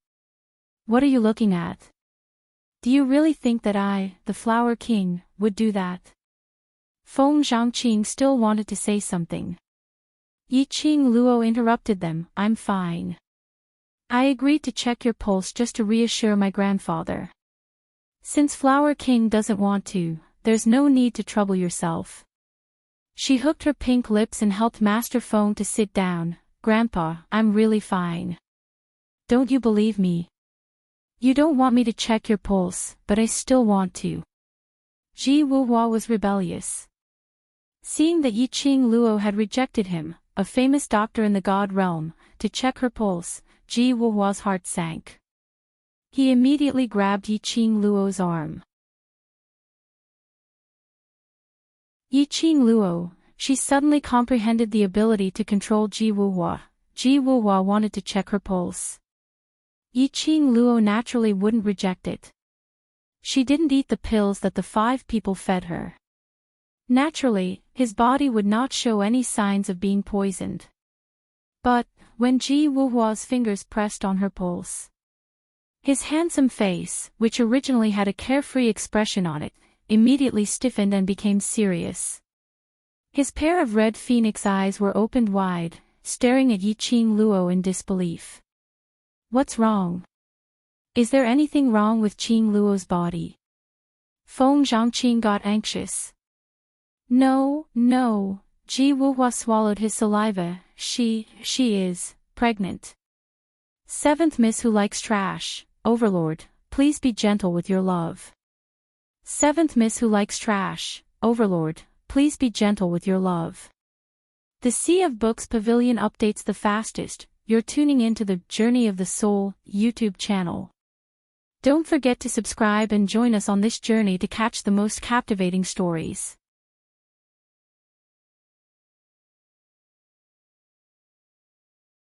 What are you looking at? Do you really think that I, the Flower King, would do that? Feng Zhangqing still wanted to say something. Yi Qing Luo interrupted them. I'm fine. I agreed to check your pulse just to reassure my grandfather. Since Flower King doesn't want to, there's no need to trouble yourself. She hooked her pink lips and helped Master Feng to sit down. Grandpa, I'm really fine. Don't you believe me? You don't want me to check your pulse, but I still want to. Ji Wuhua was rebellious. Seeing that Yi Qing Luo had rejected him, a famous doctor in the God realm, to check her pulse, Ji Wuhua's heart sank. He immediately grabbed Yi Qing Luo's arm. Yi Qing Luo, she suddenly comprehended the ability to control Ji Wuhua. Ji Wuhua wanted to check her pulse. Yi Qing Luo naturally wouldn't reject it. She didn't eat the pills that the 5 people fed her. Naturally, his body would not show any signs of being poisoned. But, when Ji Wuhua's fingers pressed on her pulse, his handsome face, which originally had a carefree expression on it, immediately stiffened and became serious. His pair of red phoenix eyes were opened wide, staring at Yiqing Luo in disbelief. What's wrong? Is there anything wrong with Qing Luo's body? Feng Zhangqing got anxious. No, no, Ji Wuhua swallowed his saliva, she is pregnant. 7th Miss Who Likes Trash, Overlord, please be gentle with your love. 7th Miss Who Likes Trash, Overlord, please be gentle with your love. The Sea of Books Pavilion updates the fastest. You're tuning into the Journey of the Soul YouTube channel. Don't forget to subscribe and join us on this journey to catch the most captivating stories.